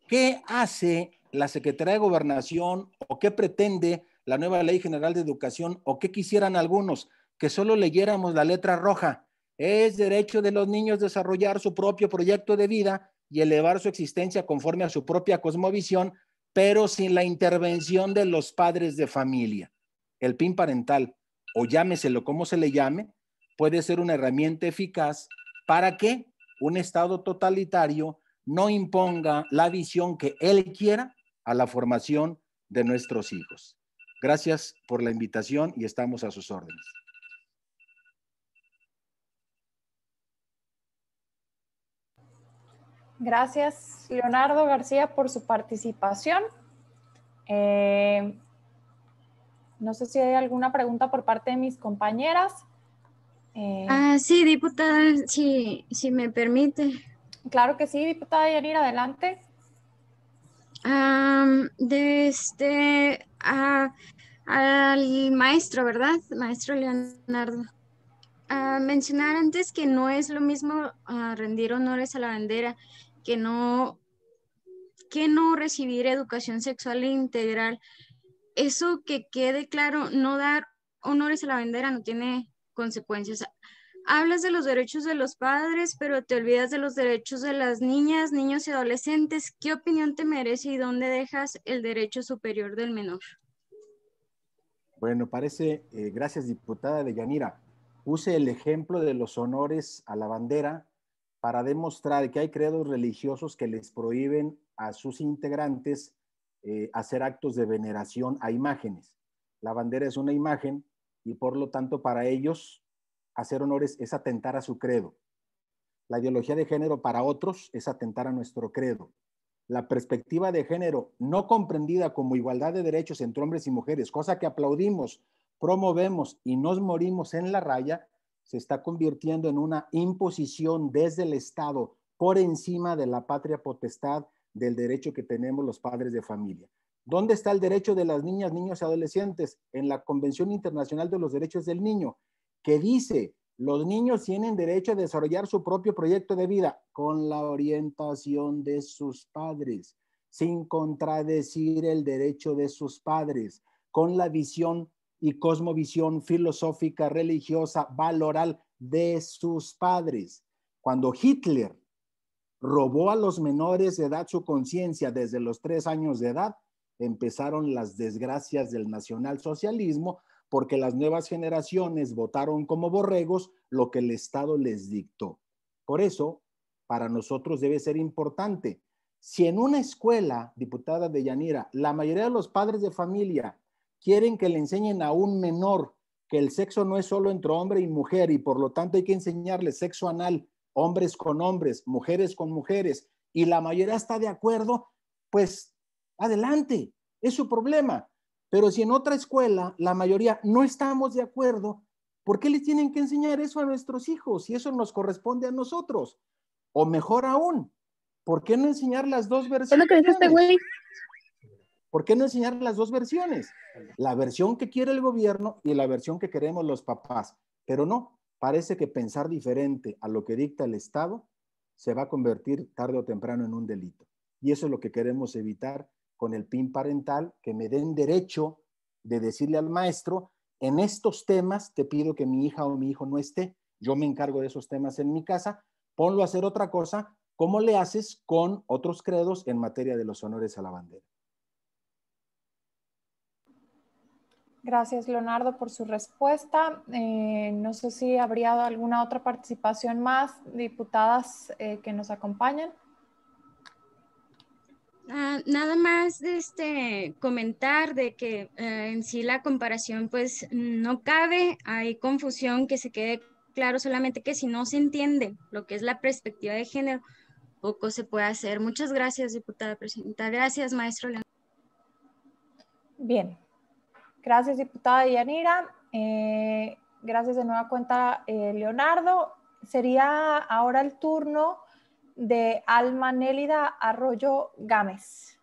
¿Qué hace la Secretaría de Gobernación o qué pretende la nueva Ley General de Educación o qué quisieran algunos? Que solo leyéramos la letra roja. Es derecho de los niños desarrollar su propio proyecto de vida y elevar su existencia conforme a su propia cosmovisión, pero sin la intervención de los padres de familia. El PIN parental, o llámeselo como se le llame, puede ser una herramienta eficaz para que un Estado totalitario no imponga la visión que él quiera a la formación de nuestros hijos. Gracias por la invitación y estamos a sus órdenes. Gracias, Leonardo García, por su participación. No sé si hay alguna pregunta por parte de mis compañeras. Sí, diputada, si me permite. Claro que sí, diputada Yanira, adelante. Al maestro, ¿verdad? Maestro Leonardo. Mencionar antes que no es lo mismo rendir honores a la bandera que no recibir educación sexual integral. Eso que quede claro, no dar honores a la bandera no tiene consecuencias. Hablas de los derechos de los padres, pero te olvidas de los derechos de las niñas, niños y adolescentes. ¿Qué opinión te merece y dónde dejas el derecho superior del menor? Bueno, gracias, diputada Deyanira. Puse el ejemplo de los honores a la bandera para demostrar que hay credos religiosos que les prohíben a sus integrantes hacer actos de veneración a imágenes. La bandera es una imagen y por lo tanto para ellos hacer honores es atentar a su credo. La ideología de género para otros es atentar a nuestro credo. La perspectiva de género no comprendida como igualdad de derechos entre hombres y mujeres, cosa que aplaudimos, promovemos y nos morimos en la raya, se está convirtiendo en una imposición desde el Estado por encima de la patria potestad del derecho que tenemos los padres de familia. ¿Dónde está el derecho de las niñas, niños y adolescentes? En la Convención Internacional de los Derechos del Niño, que dice: los niños tienen derecho a desarrollar su propio proyecto de vida con la orientación de sus padres, sin contradecir el derecho de sus padres, con la visión y cosmovisión filosófica, religiosa, valoral de sus padres. Cuando Hitler robó a los menores de edad su conciencia desde los 3 años de edad, empezaron las desgracias del nacionalsocialismo, porque las nuevas generaciones votaron como borregos lo que el Estado les dictó. Por eso, para nosotros debe ser importante, Si en una escuela, diputada Deyanira, la mayoría de los padres de familia quieren que le enseñen a un menor que el sexo no es solo entre hombre y mujer y por lo tanto hay que enseñarle sexo anal, hombres con hombres, mujeres con mujeres, y la mayoría está de acuerdo, pues adelante, es su problema. Pero si en otra escuela la mayoría no estamos de acuerdo, ¿por qué les tienen que enseñar eso a nuestros hijos? Y eso nos corresponde a nosotros. O mejor aún, ¿por qué no enseñar las dos versiones? ¿Por qué no enseñar las dos versiones? La versión que quiere el gobierno y la versión que queremos los papás. Pero no, parece que pensar diferente a lo que dicta el Estado se va a convertir tarde o temprano en un delito. Y eso es lo que queremos evitar con el PIN parental, que me den derecho de decirle al maestro, en estos temas te pido que mi hija o mi hijo no esté, yo me encargo de esos temas en mi casa, ponlo a hacer otra cosa, ¿cómo le haces con otros credos en materia de los honores a la bandera? Gracias, Leonardo, por su respuesta. No sé si habría alguna otra participación más, diputadas que nos acompañan. Nada más comentar de que en sí la comparación pues no cabe, hay confusión, que se quede claro solamente que si no se entiende lo que es la perspectiva de género, poco se puede hacer. Muchas gracias, diputada presidenta. Gracias, maestro Leonardo. Bien. Gracias, diputada Yanira. Gracias de nueva cuenta, Leonardo. Sería ahora el turno de Alma Nélida Arroyo Gámez.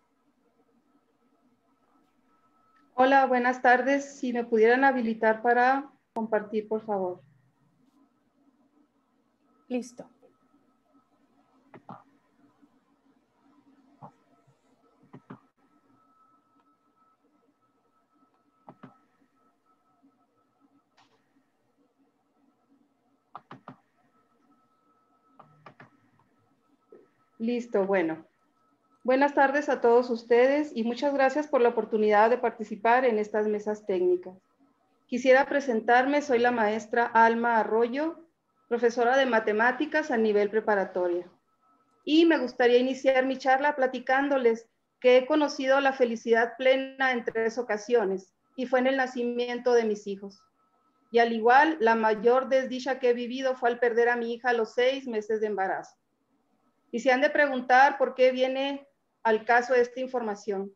Hola, buenas tardes. Si me pudieran habilitar para compartir, por favor. Listo. Listo, bueno. Buenas tardes a todos ustedes y muchas gracias por la oportunidad de participar en estas mesas técnicas. Quisiera presentarme, soy la maestra Alma Arroyo, profesora de matemáticas a nivel preparatoria. Y me gustaría iniciar mi charla platicándoles que he conocido la felicidad plena en 3 ocasiones y fue en el nacimiento de mis hijos. Y al igual, la mayor desdicha que he vivido fue al perder a mi hija a los 6 meses de embarazo. Y se han de preguntar por qué viene al caso esta información.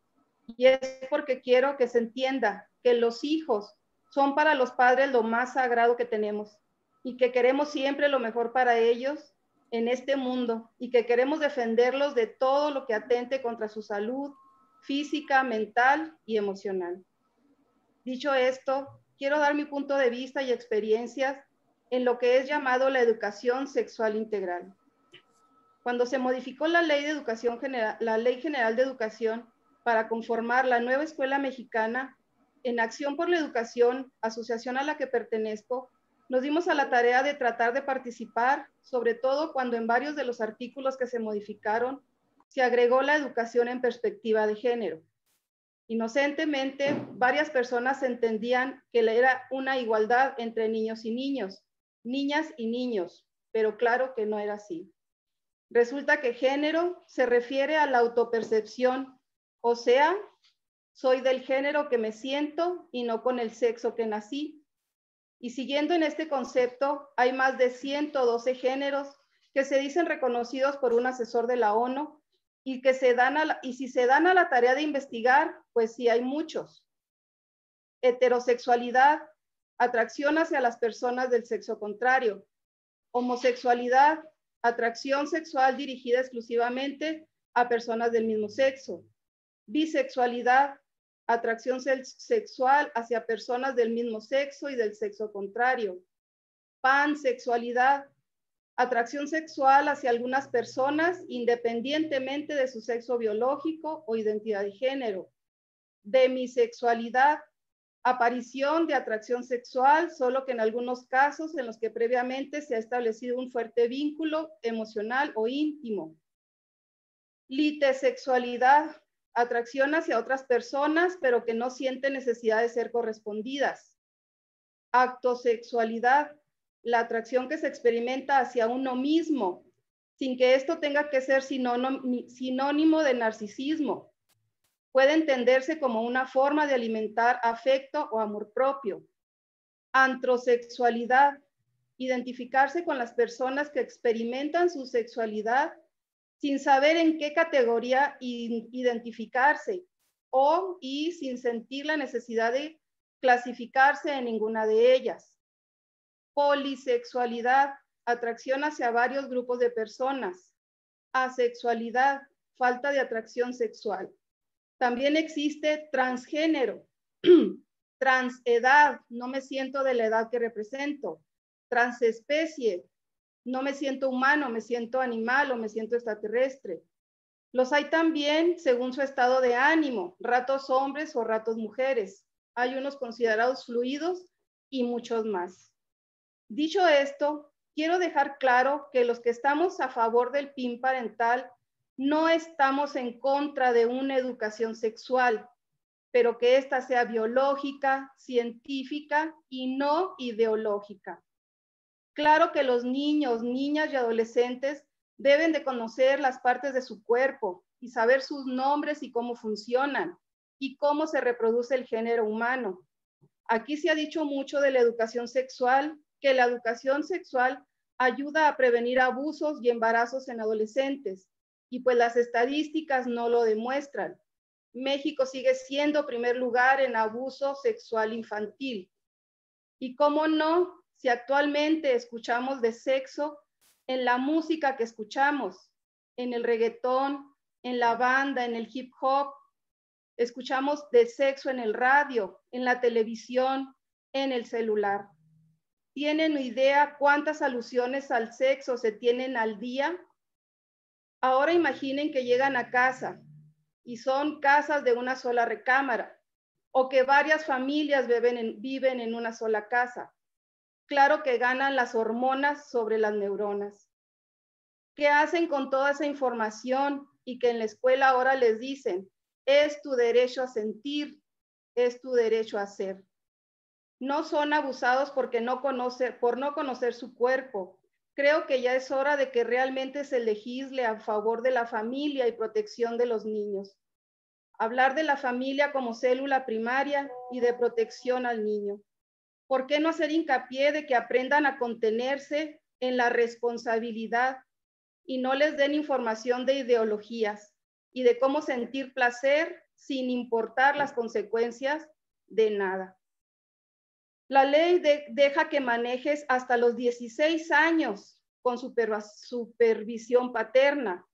Y es porque quiero que se entienda que los hijos son para los padres lo más sagrado que tenemos y que queremos siempre lo mejor para ellos en este mundo y que queremos defenderlos de todo lo que atente contra su salud física, mental y emocional. Dicho esto, quiero dar mi punto de vista y experiencias en lo que es llamado la educación sexual integral. Cuando se modificó la Ley de Educación General, la Ley General de Educación para conformar la nueva escuela mexicana, en Acción por la Educación, asociación a la que pertenezco, nos dimos a la tarea de tratar de participar, sobre todo cuando en varios de los artículos que se modificaron se agregó la educación en perspectiva de género. Inocentemente, varias personas entendían que era una igualdad entre niños y niños, niñas y niños, pero claro que no era así. Resulta que género se refiere a la autopercepción, o sea, soy del género que me siento y no con el sexo que nací. Y siguiendo en este concepto, hay más de 112 géneros que se dicen reconocidos por un asesor de la ONU y que si se dan a la tarea de investigar, pues sí hay muchos. Heterosexualidad, atracción hacia las personas del sexo contrario. Homosexualidad, atracción sexual dirigida exclusivamente a personas del mismo sexo. Bisexualidad, atracción sexual hacia personas del mismo sexo y del sexo contrario. Pansexualidad, atracción sexual hacia algunas personas independientemente de su sexo biológico o identidad de género. Demisexualidad, aparición de atracción sexual, solo que en algunos casos en los que previamente se ha establecido un fuerte vínculo emocional o íntimo. Litesexualidad, atracción hacia otras personas, pero que no sienten necesidad de ser correspondidas. Actosexualidad, la atracción que se experimenta hacia uno mismo, sin que esto tenga que ser sinónimo de narcisismo. Puede entenderse como una forma de alimentar afecto o amor propio. Antrosexualidad, identificarse con las personas que experimentan su sexualidad sin saber en qué categoría identificarse y sin sentir la necesidad de clasificarse en ninguna de ellas. Polisexualidad, atracción hacia varios grupos de personas. Asexualidad, falta de atracción sexual. También existe transgénero, transedad, no me siento de la edad que represento. Transespecie, no me siento humano, me siento animal o me siento extraterrestre. Los hay también según su estado de ánimo, ratos hombres o ratos mujeres. Hay unos considerados fluidos y muchos más. Dicho esto, quiero dejar claro que los que estamos a favor del PIN parental no estamos en contra de una educación sexual, pero que ésta sea biológica, científica y no ideológica. Claro que los niños, niñas y adolescentes deben de conocer las partes de su cuerpo y saber sus nombres y cómo funcionan y cómo se reproduce el género humano. Aquí se ha dicho mucho de la educación sexual, que la educación sexual ayuda a prevenir abusos y embarazos en adolescentes, y pues las estadísticas no lo demuestran. México sigue siendo primer lugar en abuso sexual infantil. Y cómo no, si actualmente escuchamos de sexo en la música que escuchamos, en el reggaetón, en la banda, en el hip hop, escuchamos de sexo en el radio, en la televisión, en el celular. ¿Tienen idea cuántas alusiones al sexo se tienen al día? Ahora imaginen que llegan a casa y son casas de una sola recámara o que varias familias viven en una sola casa. Claro que ganan las hormonas sobre las neuronas. ¿Qué hacen con toda esa información y que en la escuela ahora les dicen? Es tu derecho a sentir, es tu derecho a ser. No son abusados por no conocer su cuerpo. Creo que ya es hora de que realmente se legisle a favor de la familia y protección de los niños. Hablar de la familia como célula primaria y de protección al niño. ¿Por qué no hacer hincapié de que aprendan a contenerse en la responsabilidad y no les den información de ideologías y de cómo sentir placer sin importar las consecuencias de nada? La ley deja que manejes hasta los 16 años con supervisión paterna.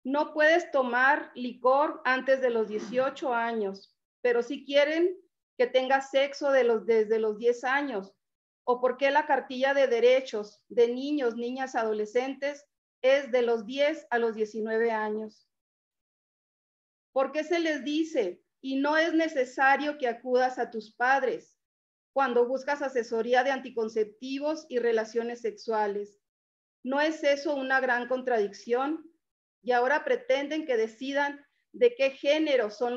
No puedes tomar licor antes de los 18 años, pero si quieren que tengas sexo desde los 10 años. ¿O por qué la cartilla de derechos de niños, niñas, adolescentes es de los 10 a los 19 años? ¿Por qué se les dice y no es necesario que acudas a tus padres cuando buscas asesoría de anticonceptivos y relaciones sexuales? ¿No es eso una gran contradicción? Y ahora pretenden que decidan de qué género son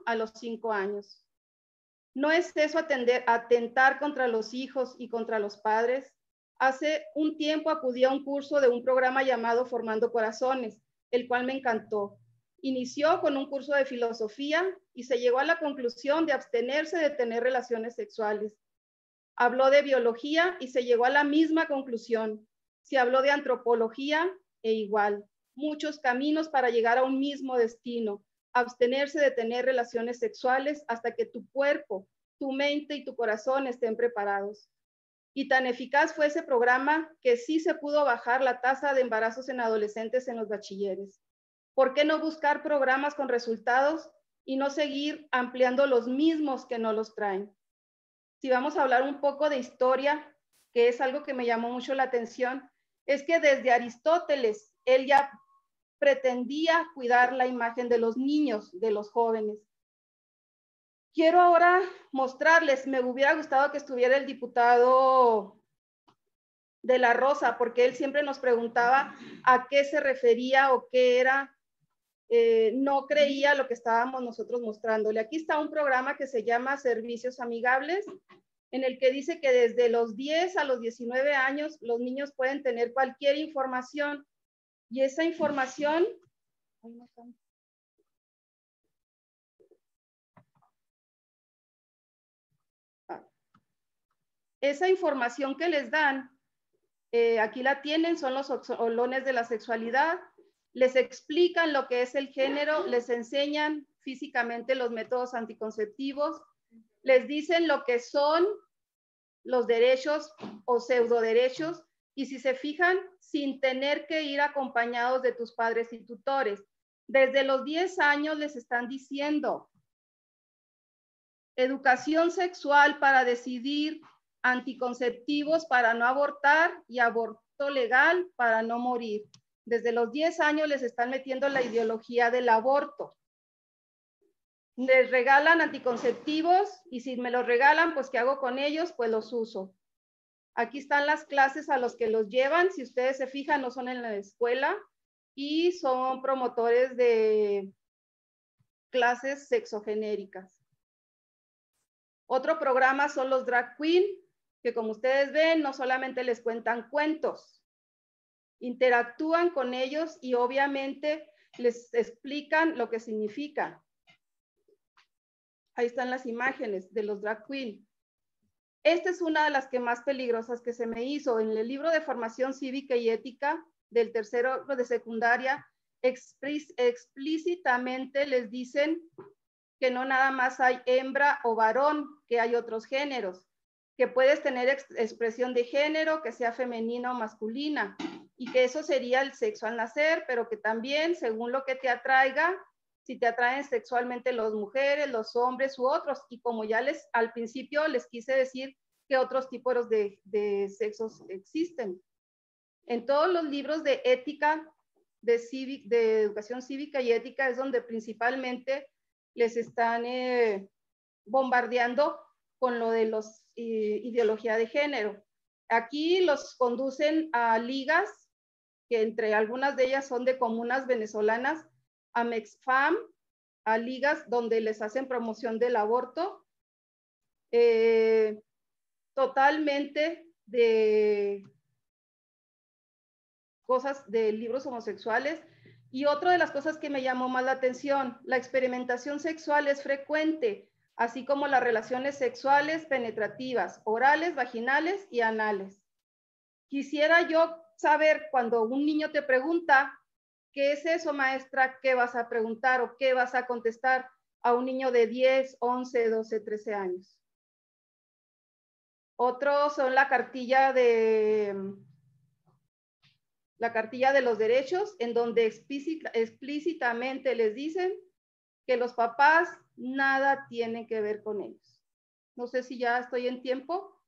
a los 5 años. ¿No es eso atentar contra los hijos y contra los padres? Hace un tiempo acudí a un curso de un programa llamado Formando Corazones, el cual me encantó. Inició con un curso de filosofía y se llegó a la conclusión de abstenerse de tener relaciones sexuales. Habló de biología y se llegó a la misma conclusión. Se habló de antropología e igual. Muchos caminos para llegar a un mismo destino. Abstenerse de tener relaciones sexuales hasta que tu cuerpo, tu mente y tu corazón estén preparados. Y tan eficaz fue ese programa que sí se pudo bajar la tasa de embarazos en adolescentes en los bachilleres. ¿Por qué no buscar programas con resultados y no seguir ampliando los mismos que no los traen? Si vamos a hablar un poco de historia, que es algo que me llamó mucho la atención, es que desde Aristóteles, él ya pretendía cuidar la imagen de los niños, de los jóvenes. Quiero ahora mostrarles, me hubiera gustado que estuviera el diputado de la Rosa, porque él siempre nos preguntaba a qué se refería o qué era, no creía lo que estábamos nosotros mostrándole. Aquí está un programa que se llama Servicios Amigables, en el que dice que desde los 10 a los 19 años los niños pueden tener cualquier información, y esa información, que les dan, aquí la tienen, son los olones de la sexualidad, les explican lo que es el género, les enseñan físicamente los métodos anticonceptivos, les dicen lo que son los derechos o pseudoderechos, y si se fijan, sin tener que ir acompañados de tus padres y tutores. Desde los 10 años les están diciendo educación sexual para decidir, anticonceptivos para no abortar y aborto legal para no morir. Desde los 10 años les están metiendo la ideología del aborto. Les regalan anticonceptivos y si me los regalan, pues ¿qué hago con ellos? Pues los uso. Aquí están las clases a los que los llevan. Si ustedes se fijan, no son en la escuela y son promotores de clases sexogenéricas. Otro programa son los drag queen, que como ustedes ven, no solamente les cuentan cuentos, interactúan con ellos y obviamente les explican lo que significa. Ahí están las imágenes de los drag queen. Esta es una de las que más peligrosas que se me hizo. En el libro de formación cívica y ética del tercero de secundaria, explícitamente les dicen que no nada más hay hembra o varón, que hay otros géneros, que puedes tener expresión de género, que sea femenina o masculina, y que eso sería el sexo al nacer, pero que también, según lo que te atraiga, si te atraen sexualmente las mujeres, los hombres u otros, y como ya al principio les quise decir que otros tipos de sexos existen. En todos los libros de ética, de educación cívica y ética, es donde principalmente les están bombardeando con lo de los ideología de género. Aquí los conducen a ligas, que entre algunas de ellas son de comunas venezolanas, a Mexfam, a ligas donde les hacen promoción del aborto, totalmente de cosas de libros homosexuales. Y otra de las cosas que me llamó más la atención, la experimentación sexual es frecuente, así como las relaciones sexuales penetrativas, orales, vaginales y anales. Quisiera yo saber, cuando un niño te pregunta, ¿qué es eso, maestra? ¿Qué vas a preguntar o qué vas a contestar a un niño de 10, 11, 12, 13 años? Otros son la cartilla de los derechos, en donde explícitamente les dicen que los papás nada tienen que ver con ellos. No sé si ya estoy en tiempo.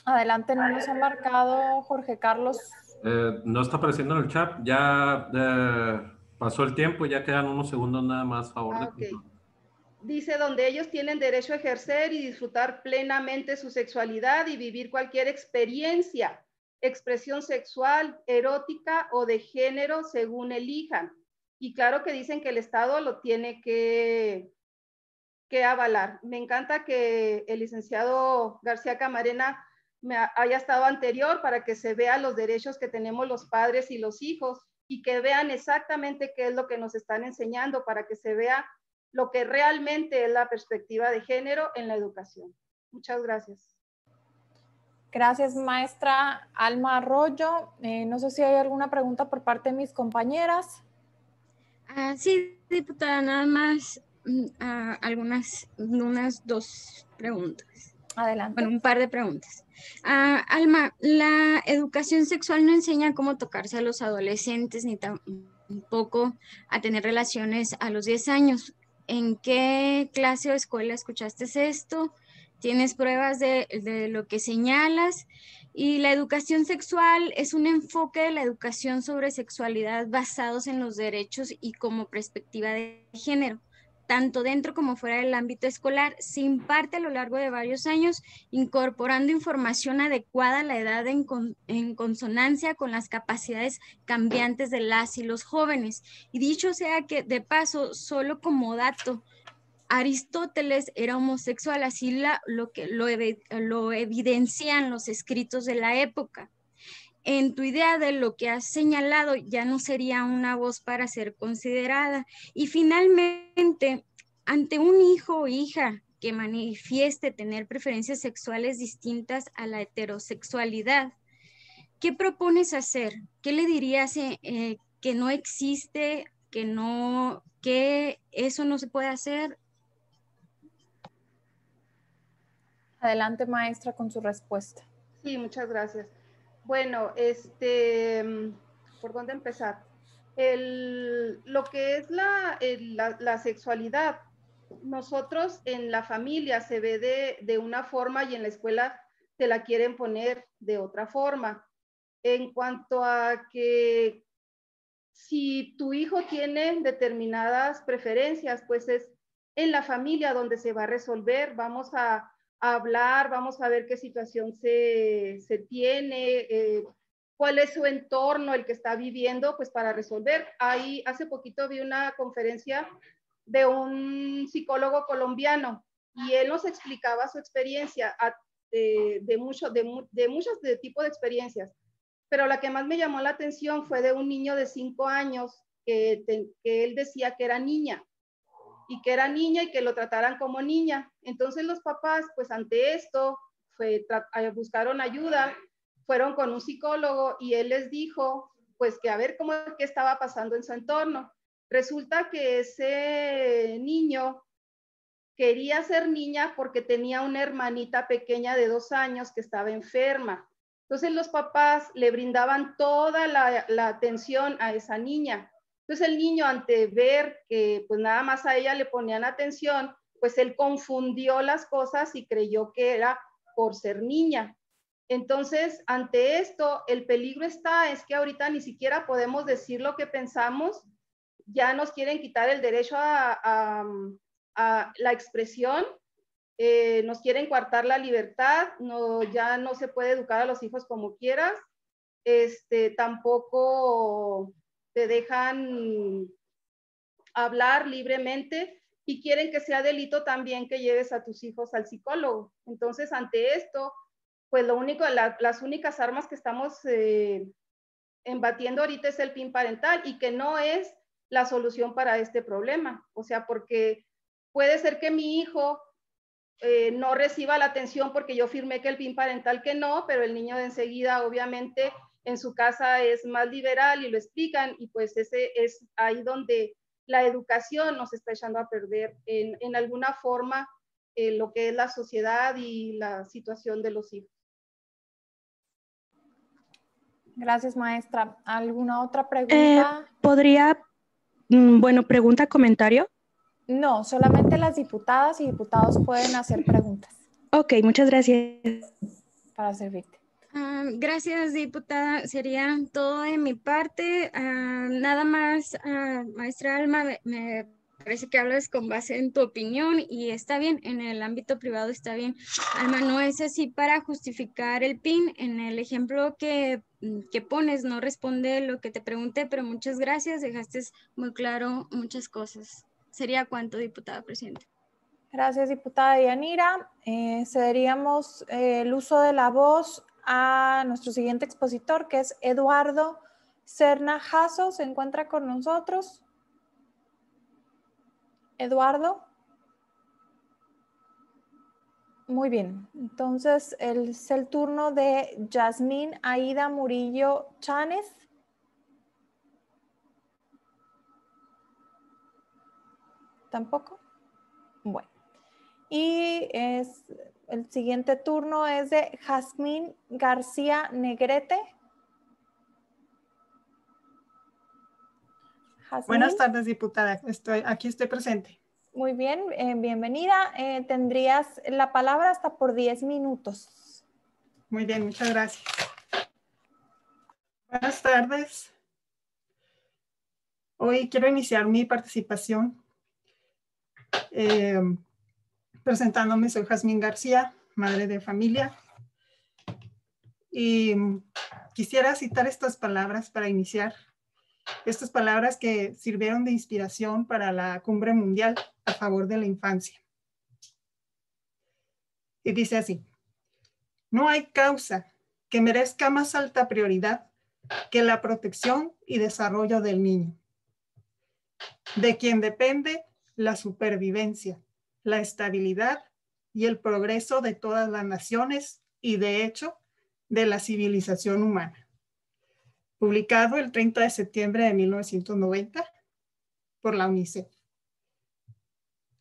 Adelante, no nos ha marcado Jorge Carlos. No está apareciendo en el chat. Ya pasó el tiempo, ya quedan unos segundos nada más. Favor de concluir. Dice, donde ellos tienen derecho a ejercer y disfrutar plenamente su sexualidad y vivir cualquier experiencia, expresión sexual, erótica o de género según elijan. Y claro que dicen que el Estado lo tiene que avalar. Me encanta que el licenciado García Camarena haya estado anterior para que se vean los derechos que tenemos los padres y los hijos y que vean exactamente qué es lo que nos están enseñando para que se vea lo que realmente es la perspectiva de género en la educación. Muchas gracias. Gracias, maestra Alma Arroyo. No sé si hay alguna pregunta por parte de mis compañeras. Sí, diputada, nada más unas dos preguntas. Adelante. Bueno, un par de preguntas. Alma, la educación sexual no enseña cómo tocarse a los adolescentes ni tampoco a tener relaciones a los 10 años. ¿En qué clase o escuela escuchaste esto? ¿Tienes pruebas de lo que señalas? Y la educación sexual es un enfoque de la educación sobre sexualidad basados en los derechos y como perspectiva de género. Tanto dentro como fuera del ámbito escolar, se imparte a lo largo de varios años, incorporando información adecuada a la edad en consonancia con las capacidades cambiantes de las y los jóvenes. Y dicho sea que, de paso, solo como dato, Aristóteles era homosexual, así lo evidencian los escritos de la época. En tu idea de lo que has señalado, ya no sería una voz para ser considerada. Y finalmente, ante un hijo o hija que manifieste tener preferencias sexuales distintas a la heterosexualidad, ¿qué propones hacer? ¿Qué le dirías que no existe, que eso no se puede hacer? Adelante, maestra, con su respuesta. Sí, muchas gracias. Bueno, ¿por dónde empezar? Lo que es la sexualidad, nosotros en la familia se ve de una forma y en la escuela te la quieren poner de otra forma. En cuanto a que si tu hijo tiene determinadas preferencias, pues es en la familia donde se va a resolver. Vamos a hablar, vamos a ver qué situación se tiene, cuál es su entorno, el que está viviendo, pues para resolver. Ahí hace poquito vi una conferencia de un psicólogo colombiano y él nos explicaba su experiencia de muchos tipos de experiencias, pero la que más me llamó la atención fue de un niño de 5 años que él decía que era niña y que lo trataran como niña. Entonces los papás, pues ante esto, buscaron ayuda, fueron con un psicólogo y él les dijo, pues que a ver qué estaba pasando en su entorno. Resulta que ese niño quería ser niña porque tenía una hermanita pequeña de 2 años que estaba enferma. Entonces los papás le brindaban toda la atención a esa niña. Entonces el niño, ante ver que pues nada más a ella le ponían atención, pues él confundió las cosas y creyó que era por ser niña. Entonces, ante esto, el peligro es que ahorita ni siquiera podemos decir lo que pensamos, ya nos quieren quitar el derecho a la expresión, nos quieren coartar la libertad, ya no se puede educar a los hijos como quieras, tampoco te dejan hablar libremente y quieren que sea delito también que lleves a tus hijos al psicólogo. Entonces, ante esto, pues las únicas armas que estamos embatiendo ahorita es el PIN parental y que no es la solución para este problema. O sea, porque puede ser que mi hijo no reciba la atención porque yo firmé que el PIN parental que no, pero el niño de enseguida obviamente en su casa es más liberal y lo explican y pues ese es ahí donde la educación nos está echando a perder en alguna forma lo que es la sociedad y la situación de los hijos. Gracias, maestra. ¿Alguna otra pregunta? Pregunta, comentario. No, solamente las diputadas y diputados pueden hacer preguntas. Ok, muchas gracias. Para servirte. Gracias, diputada. Sería todo de mi parte. Nada más, maestra Alma, me parece que hablas con base en tu opinión y está bien, en el ámbito privado está bien. Alma, no es así para justificar el PIN. En el ejemplo que pones no responde lo que te pregunté, pero muchas gracias, dejaste muy claro muchas cosas. ¿Sería cuánto, diputada presidenta? Gracias, diputada Yanira. Cederíamos el uso de la voz a nuestro siguiente expositor, que es Eduardo Serna Jasso. ¿Se encuentra con nosotros? Eduardo. Muy bien. Entonces, es el turno de Yasmín Aida Murillo Cháñez. ¿Tampoco? Bueno. Y el siguiente turno es de Jazmín García Negrete. Jazmín. Buenas tardes, diputada. Aquí estoy presente. Muy bien, bienvenida. Tendrías la palabra hasta por 10 minutos. Muy bien, muchas gracias. Buenas tardes. Hoy quiero iniciar mi participación presentándome. Soy Jazmín García, madre de familia. Y quisiera citar estas palabras para iniciar. Estas palabras que sirvieron de inspiración para la Cumbre Mundial a favor de la infancia. Y dice así: no hay causa que merezca más alta prioridad que la protección y desarrollo del niño, de quien depende la supervivencia, la estabilidad y el progreso de todas las naciones y, de hecho, de la civilización humana. Publicado el 30 de septiembre de 1990 por la UNICEF.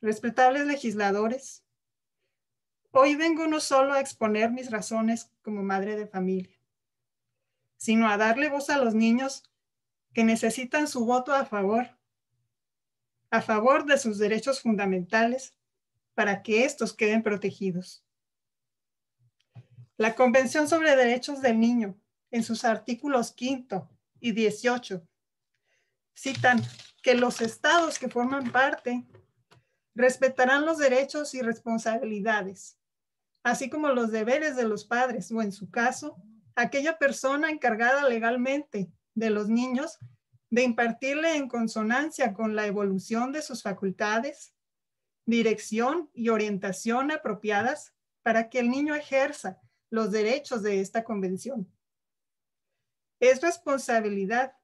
Respetables legisladores, hoy vengo no solo a exponer mis razones como madre de familia, sino a darle voz a los niños que necesitan su voto a favor de sus derechos fundamentales para que estos queden protegidos. La Convención sobre Derechos del Niño, en sus artículos 5 y 18, citan que los estados que forman parte respetarán los derechos y responsabilidades, así como los deberes de los padres o, en su caso, aquella persona encargada legalmente de los niños de impartirle en consonancia con la evolución de sus facultades, dirección y orientación apropiadas para que el niño ejerza los derechos de esta convención. Es responsabilidad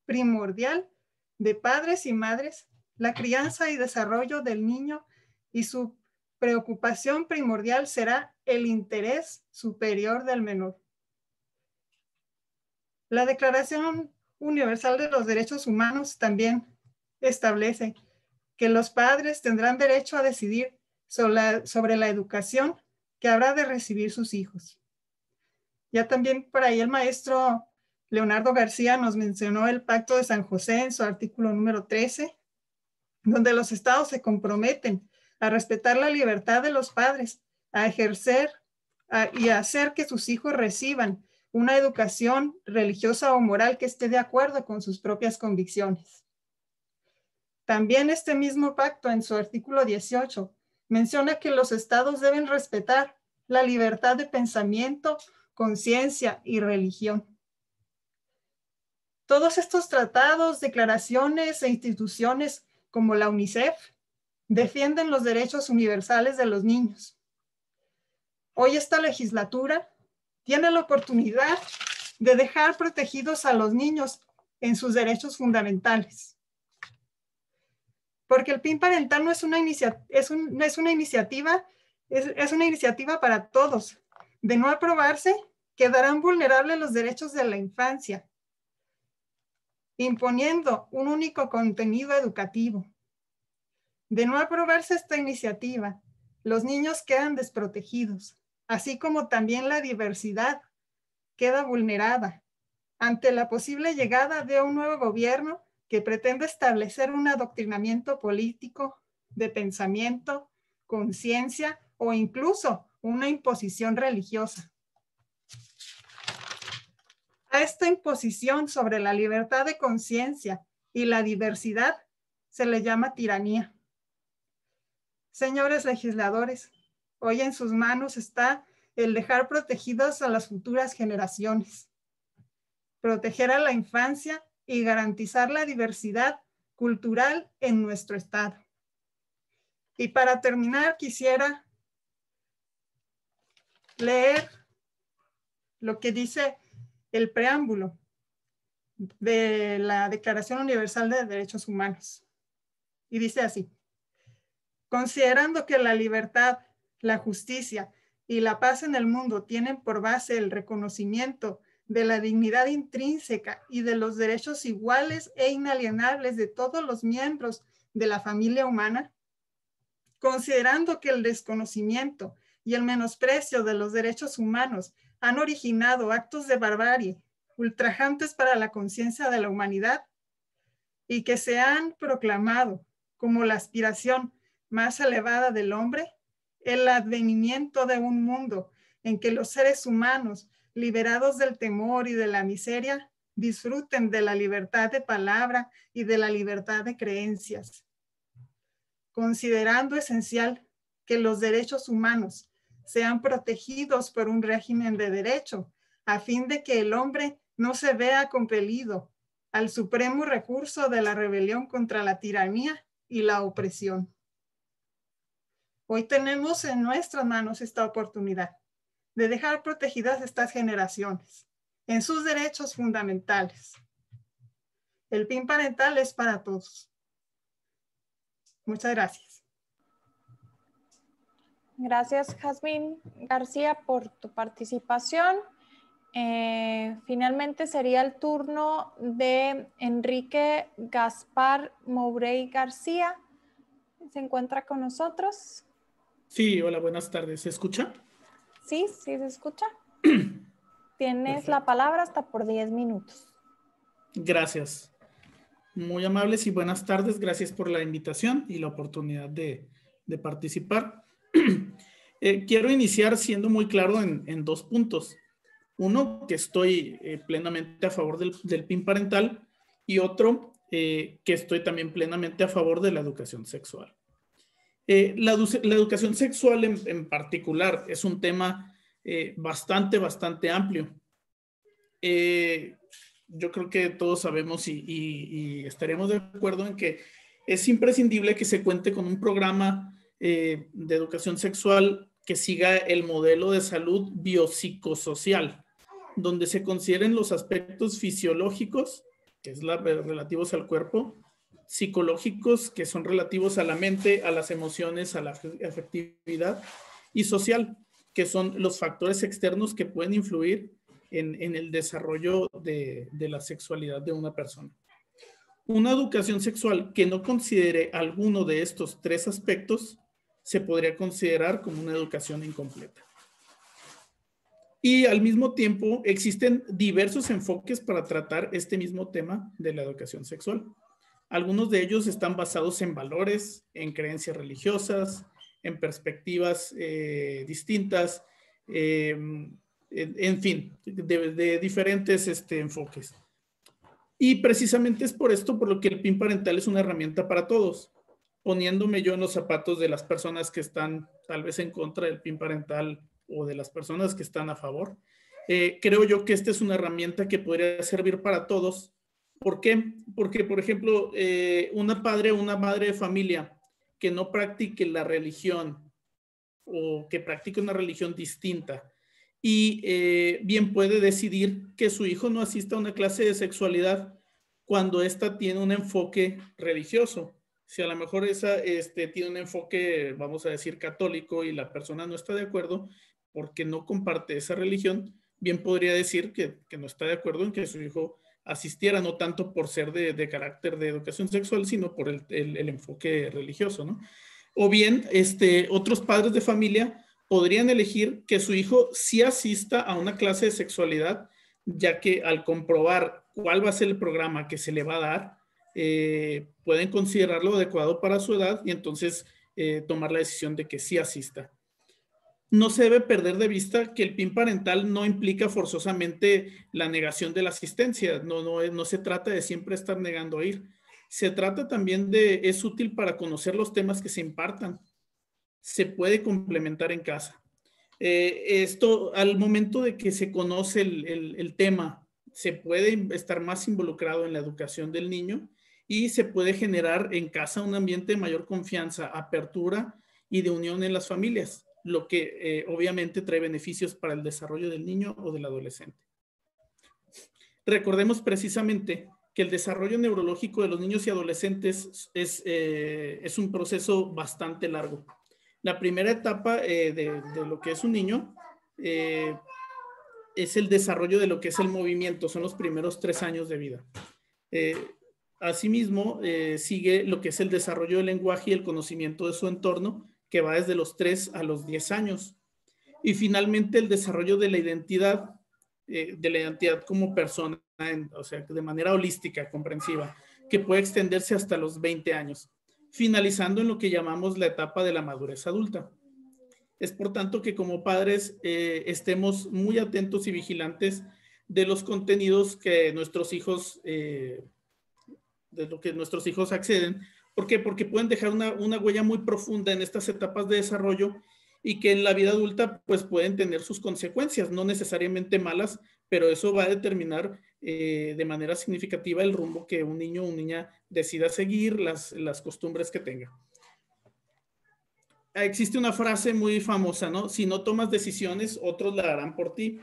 primordial de padres y madres la crianza y desarrollo del niño, y su preocupación primordial será el interés superior del menor. La Declaración Universal de los Derechos Humanos también establece que los padres tendrán derecho a decidir sobre la educación que habrá de recibir sus hijos. Ya también por ahí el maestro Leonardo García nos mencionó el Pacto de San José en su artículo número 13, donde los estados se comprometen a respetar la libertad de los padres, a ejercer y a hacer que sus hijos reciban una educación religiosa o moral que esté de acuerdo con sus propias convicciones. También este mismo pacto, en su artículo 18, menciona que los estados deben respetar la libertad de pensamiento, conciencia y religión. Todos estos tratados, declaraciones e instituciones como la UNICEF defienden los derechos universales de los niños. Hoy esta legislatura tiene la oportunidad de dejar protegidos a los niños en sus derechos fundamentales. Porque el PIN parental no es una iniciativa, es una iniciativa para todos. De no aprobarse, quedarán vulnerables los derechos de la infancia, imponiendo un único contenido educativo. De no aprobarse esta iniciativa, los niños quedan desprotegidos, así como también la diversidad queda vulnerada ante la posible llegada de un nuevo gobierno que pretende establecer un adoctrinamiento político, de pensamiento, conciencia o incluso una imposición religiosa. A esta imposición sobre la libertad de conciencia y la diversidad se le llama tiranía. Señores legisladores, hoy en sus manos está el dejar protegidas a las futuras generaciones, proteger a la infancia y garantizar la diversidad cultural en nuestro estado. Y para terminar, quisiera leer lo que dice el preámbulo de la Declaración Universal de Derechos Humanos. Y dice así: considerando que la libertad, la justicia y la paz en el mundo tienen por base el reconocimiento de la dignidad intrínseca y de los derechos iguales e inalienables de todos los miembros de la familia humana, considerando que el desconocimiento y el menosprecio de los derechos humanos han originado actos de barbarie ultrajantes para la conciencia de la humanidad y que se han proclamado como la aspiración más elevada del hombre, el advenimiento de un mundo en que los seres humanos, liberados del temor y de la miseria, disfruten de la libertad de palabra y de la libertad de creencias, considerando esencial que los derechos humanos sean protegidos por un régimen de derecho, a fin de que el hombre no se vea compelido al supremo recurso de la rebelión contra la tiranía y la opresión. Hoy tenemos en nuestras manos esta oportunidad de dejar protegidas estas generaciones en sus derechos fundamentales. El PIN parental es para todos. Muchas gracias. Gracias, Jazmín García, por tu participación. Finalmente sería el turno de Enrique Gaspar Mourey García. ¿Se encuentra con nosotros? Sí, hola, buenas tardes. ¿Se escucha? Sí, sí se escucha. Tienes Perfecto. La palabra hasta por 10 minutos. Gracias. Muy amables y buenas tardes. Gracias por la invitación y la oportunidad de participar. Quiero iniciar siendo muy claro en 2 puntos. Uno, que estoy plenamente a favor del PIN parental, y otro, que estoy también plenamente a favor de la educación sexual. La educación sexual en particular es un tema bastante amplio. Yo creo que todos sabemos y estaremos de acuerdo en que es imprescindible que se cuente con un programa de educación sexual que siga el modelo de salud biopsicosocial, donde se consideren los aspectos fisiológicos, que es relativos al cuerpo, psicológicos, que son relativos a la mente, a las emociones, a la afectividad, y social, que son los factores externos que pueden influir en el desarrollo de la sexualidad de una persona. Una educación sexual que no considere alguno de estos 3 aspectos se podría considerar como una educación incompleta. Y al mismo tiempo existen diversos enfoques para tratar este mismo tema de la educación sexual. Algunos de ellos están basados en valores, en creencias religiosas, en perspectivas distintas, en fin, de diferentes enfoques. Y precisamente es por esto por lo que el PIN parental es una herramienta para todos. Poniéndome yo en los zapatos de las personas que están tal vez en contra del PIN parental o de las personas que están a favor, creo yo que esta es una herramienta que podría servir para todos. ¿Por qué? Porque, por ejemplo, una padre o una madre de familia que no practique la religión o que practique una religión distinta y bien puede decidir que su hijo no asista a una clase de sexualidad cuando ésta tiene un enfoque religioso. Si a lo mejor esa tiene un enfoque, vamos a decir, católico y la persona no está de acuerdo porque no comparte esa religión, bien podría decir que no está de acuerdo en que su hijo asistiera, no tanto por ser de carácter de educación sexual, sino por el enfoque religioso, ¿no? O bien, otros padres de familia podrían elegir que su hijo sí asista a una clase de sexualidad, ya que al comprobar cuál va a ser el programa que se le va a dar, pueden considerarlo adecuado para su edad y entonces tomar la decisión de que sí asista. No se debe perder de vista que el PIN parental no implica forzosamente la negación de la asistencia. No se trata de siempre estar negando a ir. Se trata también es útil para conocer los temas que se impartan. Se puede complementar en casa. Esto, al momento de que se conoce el tema, se puede estar más involucrado en la educación del niño y se puede generar en casa un ambiente de mayor confianza, apertura y de unión en las familias, lo que obviamente trae beneficios para el desarrollo del niño o del adolescente. Recordemos precisamente que el desarrollo neurológico de los niños y adolescentes es un proceso bastante largo. La primera etapa de lo que es un niño es el desarrollo de lo que es el movimiento, son los primeros 3 años de vida. Asimismo, sigue lo que es el desarrollo del lenguaje y el conocimiento de su entorno, que va desde los 3 a los 10 años. Y finalmente el desarrollo de la identidad como persona, o sea, de manera holística, comprensiva, que puede extenderse hasta los 20 años, finalizando en lo que llamamos la etapa de la madurez adulta. Es por tanto que como padres estemos muy atentos y vigilantes de los contenidos que nuestros hijos, de lo que nuestros hijos acceden. ¿Por qué? Porque pueden dejar una huella muy profunda en estas etapas de desarrollo y que en la vida adulta pues pueden tener sus consecuencias, no necesariamente malas, pero eso va a determinar de manera significativa el rumbo que un niño o una niña decida seguir, las costumbres que tenga. Existe una frase muy famosa, ¿no? Si no tomas decisiones, otros la harán por ti.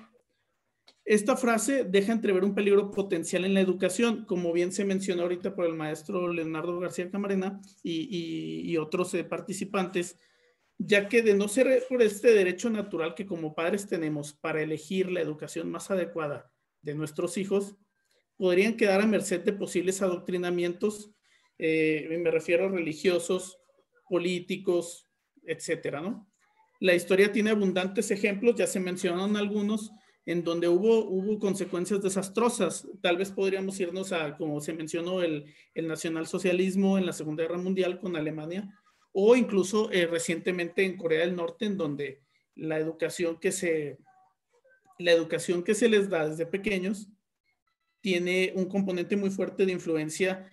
Esta frase deja entrever un peligro potencial en la educación, como bien se mencionó ahorita por el maestro Leonardo García Camarena y otros participantes, ya que de no ser por este derecho natural que como padres tenemos para elegir la educación más adecuada de nuestros hijos, podrían quedar a merced de posibles adoctrinamientos, me refiero a religiosos, políticos, etcétera, ¿no? La historia tiene abundantes ejemplos, ya se mencionaron algunos, en donde hubo consecuencias desastrosas. Tal vez podríamos irnos a, como se mencionó, el nacionalsocialismo en la Segunda Guerra Mundial con Alemania, o incluso recientemente en Corea del Norte, en donde la educación que se les da desde pequeños tiene un componente muy fuerte de influencia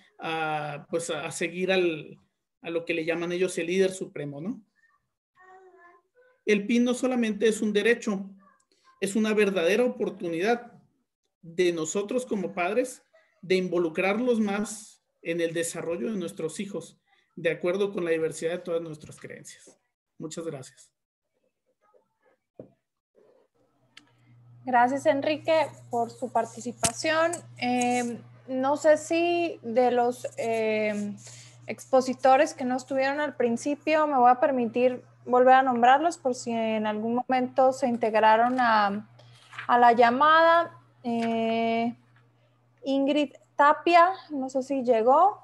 pues a seguir a lo que le llaman ellos el líder supremo, ¿no? El PIN no solamente es un derecho, es una verdadera oportunidad de nosotros como padres de involucrarlos más en el desarrollo de nuestros hijos, de acuerdo con la diversidad de todas nuestras creencias. Muchas gracias. Gracias, Enrique, por su participación. No sé si de los expositores que no estuvieron al principio, me voy a permitir volver a nombrarlos por si en algún momento se integraron a la llamada. Ingrid Tapia, no sé si llegó.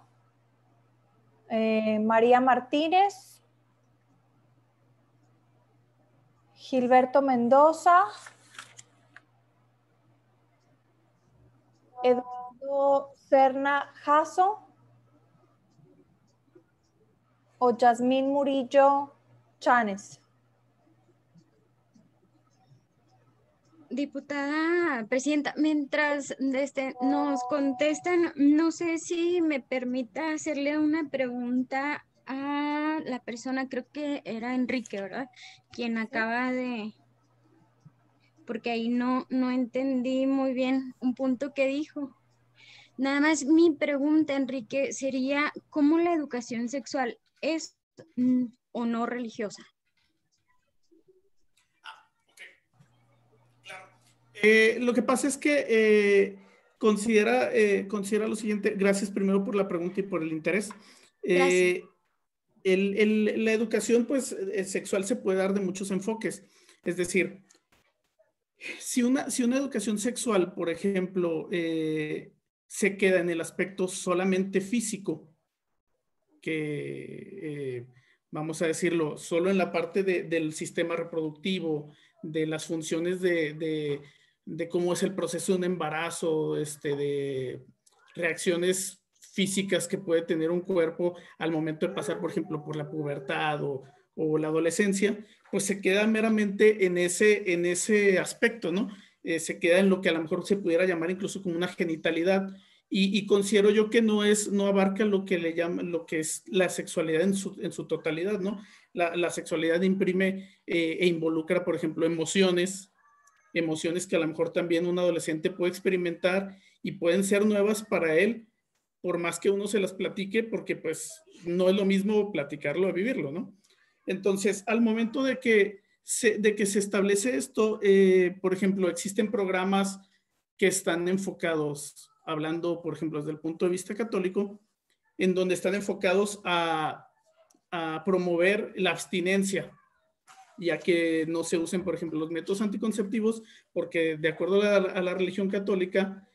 María Martínez. Gilberto Mendoza. Eduardo Serna Jasso o Yasmín Murillo Chanes. Diputada presidenta, mientras nos contestan, no sé si me permita hacerle una pregunta a la persona, creo que era Enrique, ¿verdad? Quien acaba de... porque ahí no entendí muy bien un punto que dijo. Nada más mi pregunta, Enrique, sería, ¿cómo la educación sexual es o no religiosa? Lo que pasa es que considera lo siguiente. Gracias primero por la pregunta y por el interés. La educación pues, sexual se puede dar de muchos enfoques. Es decir, si una educación sexual, por ejemplo, se queda en el aspecto solamente físico, que vamos a decirlo, solo en la parte del sistema reproductivo, de las funciones de cómo es el proceso de un embarazo, de reacciones físicas que puede tener un cuerpo al momento de pasar, por ejemplo, por la pubertad o la adolescencia, pues se queda meramente en ese aspecto, ¿no? Se queda en lo que a lo mejor se pudiera llamar incluso como una genitalidad, y considero yo que no abarca lo que le llaman, lo que es la sexualidad en su totalidad, ¿no? La sexualidad imprime e involucra, por ejemplo, emociones que a lo mejor también un adolescente puede experimentar y pueden ser nuevas para él, por más que uno se las platique, porque pues no es lo mismo platicarlo a vivirlo, ¿no? Entonces, al momento de que se establece esto, por ejemplo, existen programas que están enfocados, hablando, por ejemplo, desde el punto de vista católico, en donde están enfocados a promover la abstinencia, ya que no se usen, por ejemplo, los métodos anticonceptivos, porque de acuerdo a la religión católica,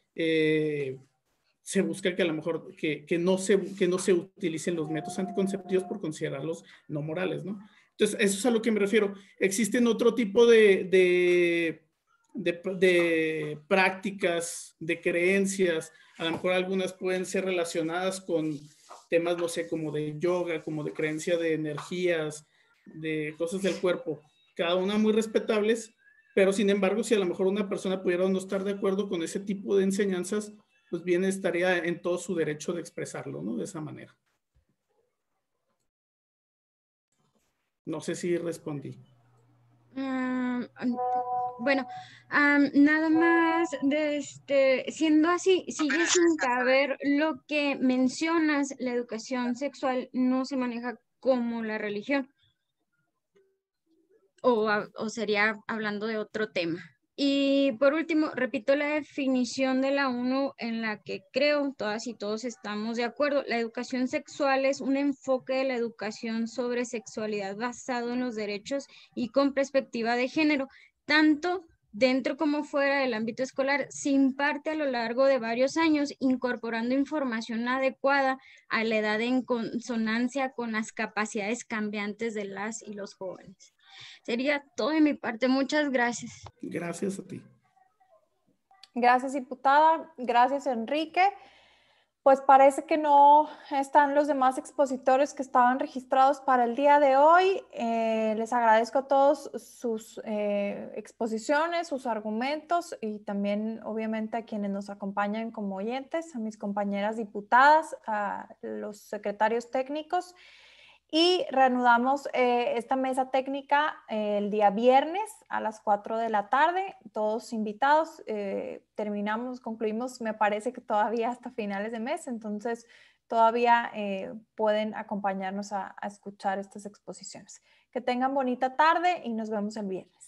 se busca que a lo mejor que no se utilicen los métodos anticonceptivos por considerarlos no morales, ¿no? Entonces, eso es a lo que me refiero. Existen otro tipo de prácticas, de creencias, a lo mejor algunas pueden ser relacionadas con temas, no sé, como de yoga, como de creencia de energías, de cosas del cuerpo, cada una muy respetables, pero sin embargo, si a lo mejor una persona pudiera no estar de acuerdo con ese tipo de enseñanzas, pues bien estaría en todo su derecho de expresarlo, ¿no? De esa manera. No sé si respondí. Bueno, nada más, siendo así, sigue sin caber lo que mencionas, la educación sexual no se maneja como la religión, o sería hablando de otro tema. Y por último, repito la definición de la ONU en la que creo todas y todos estamos de acuerdo. La educación sexual es un enfoque de la educación sobre sexualidad basado en los derechos y con perspectiva de género, tanto dentro como fuera del ámbito escolar. Se imparte a lo largo de varios años, incorporando información adecuada a la edad en consonancia con las capacidades cambiantes de las y los jóvenes. Sería todo de mi parte. Muchas gracias. Gracias a ti. Gracias, diputada. Gracias, Enrique. Pues parece que no están los demás expositores que estaban registrados para el día de hoy. Les agradezco a todos sus exposiciones, sus argumentos y también obviamente a quienes nos acompañan como oyentes, a mis compañeras diputadas, a los secretarios técnicos. Y reanudamos esta mesa técnica el día viernes a las 4 de la tarde, todos invitados. Concluimos, me parece que todavía hasta finales de mes, entonces todavía pueden acompañarnos a escuchar estas exposiciones. Que tengan bonita tarde y nos vemos el viernes.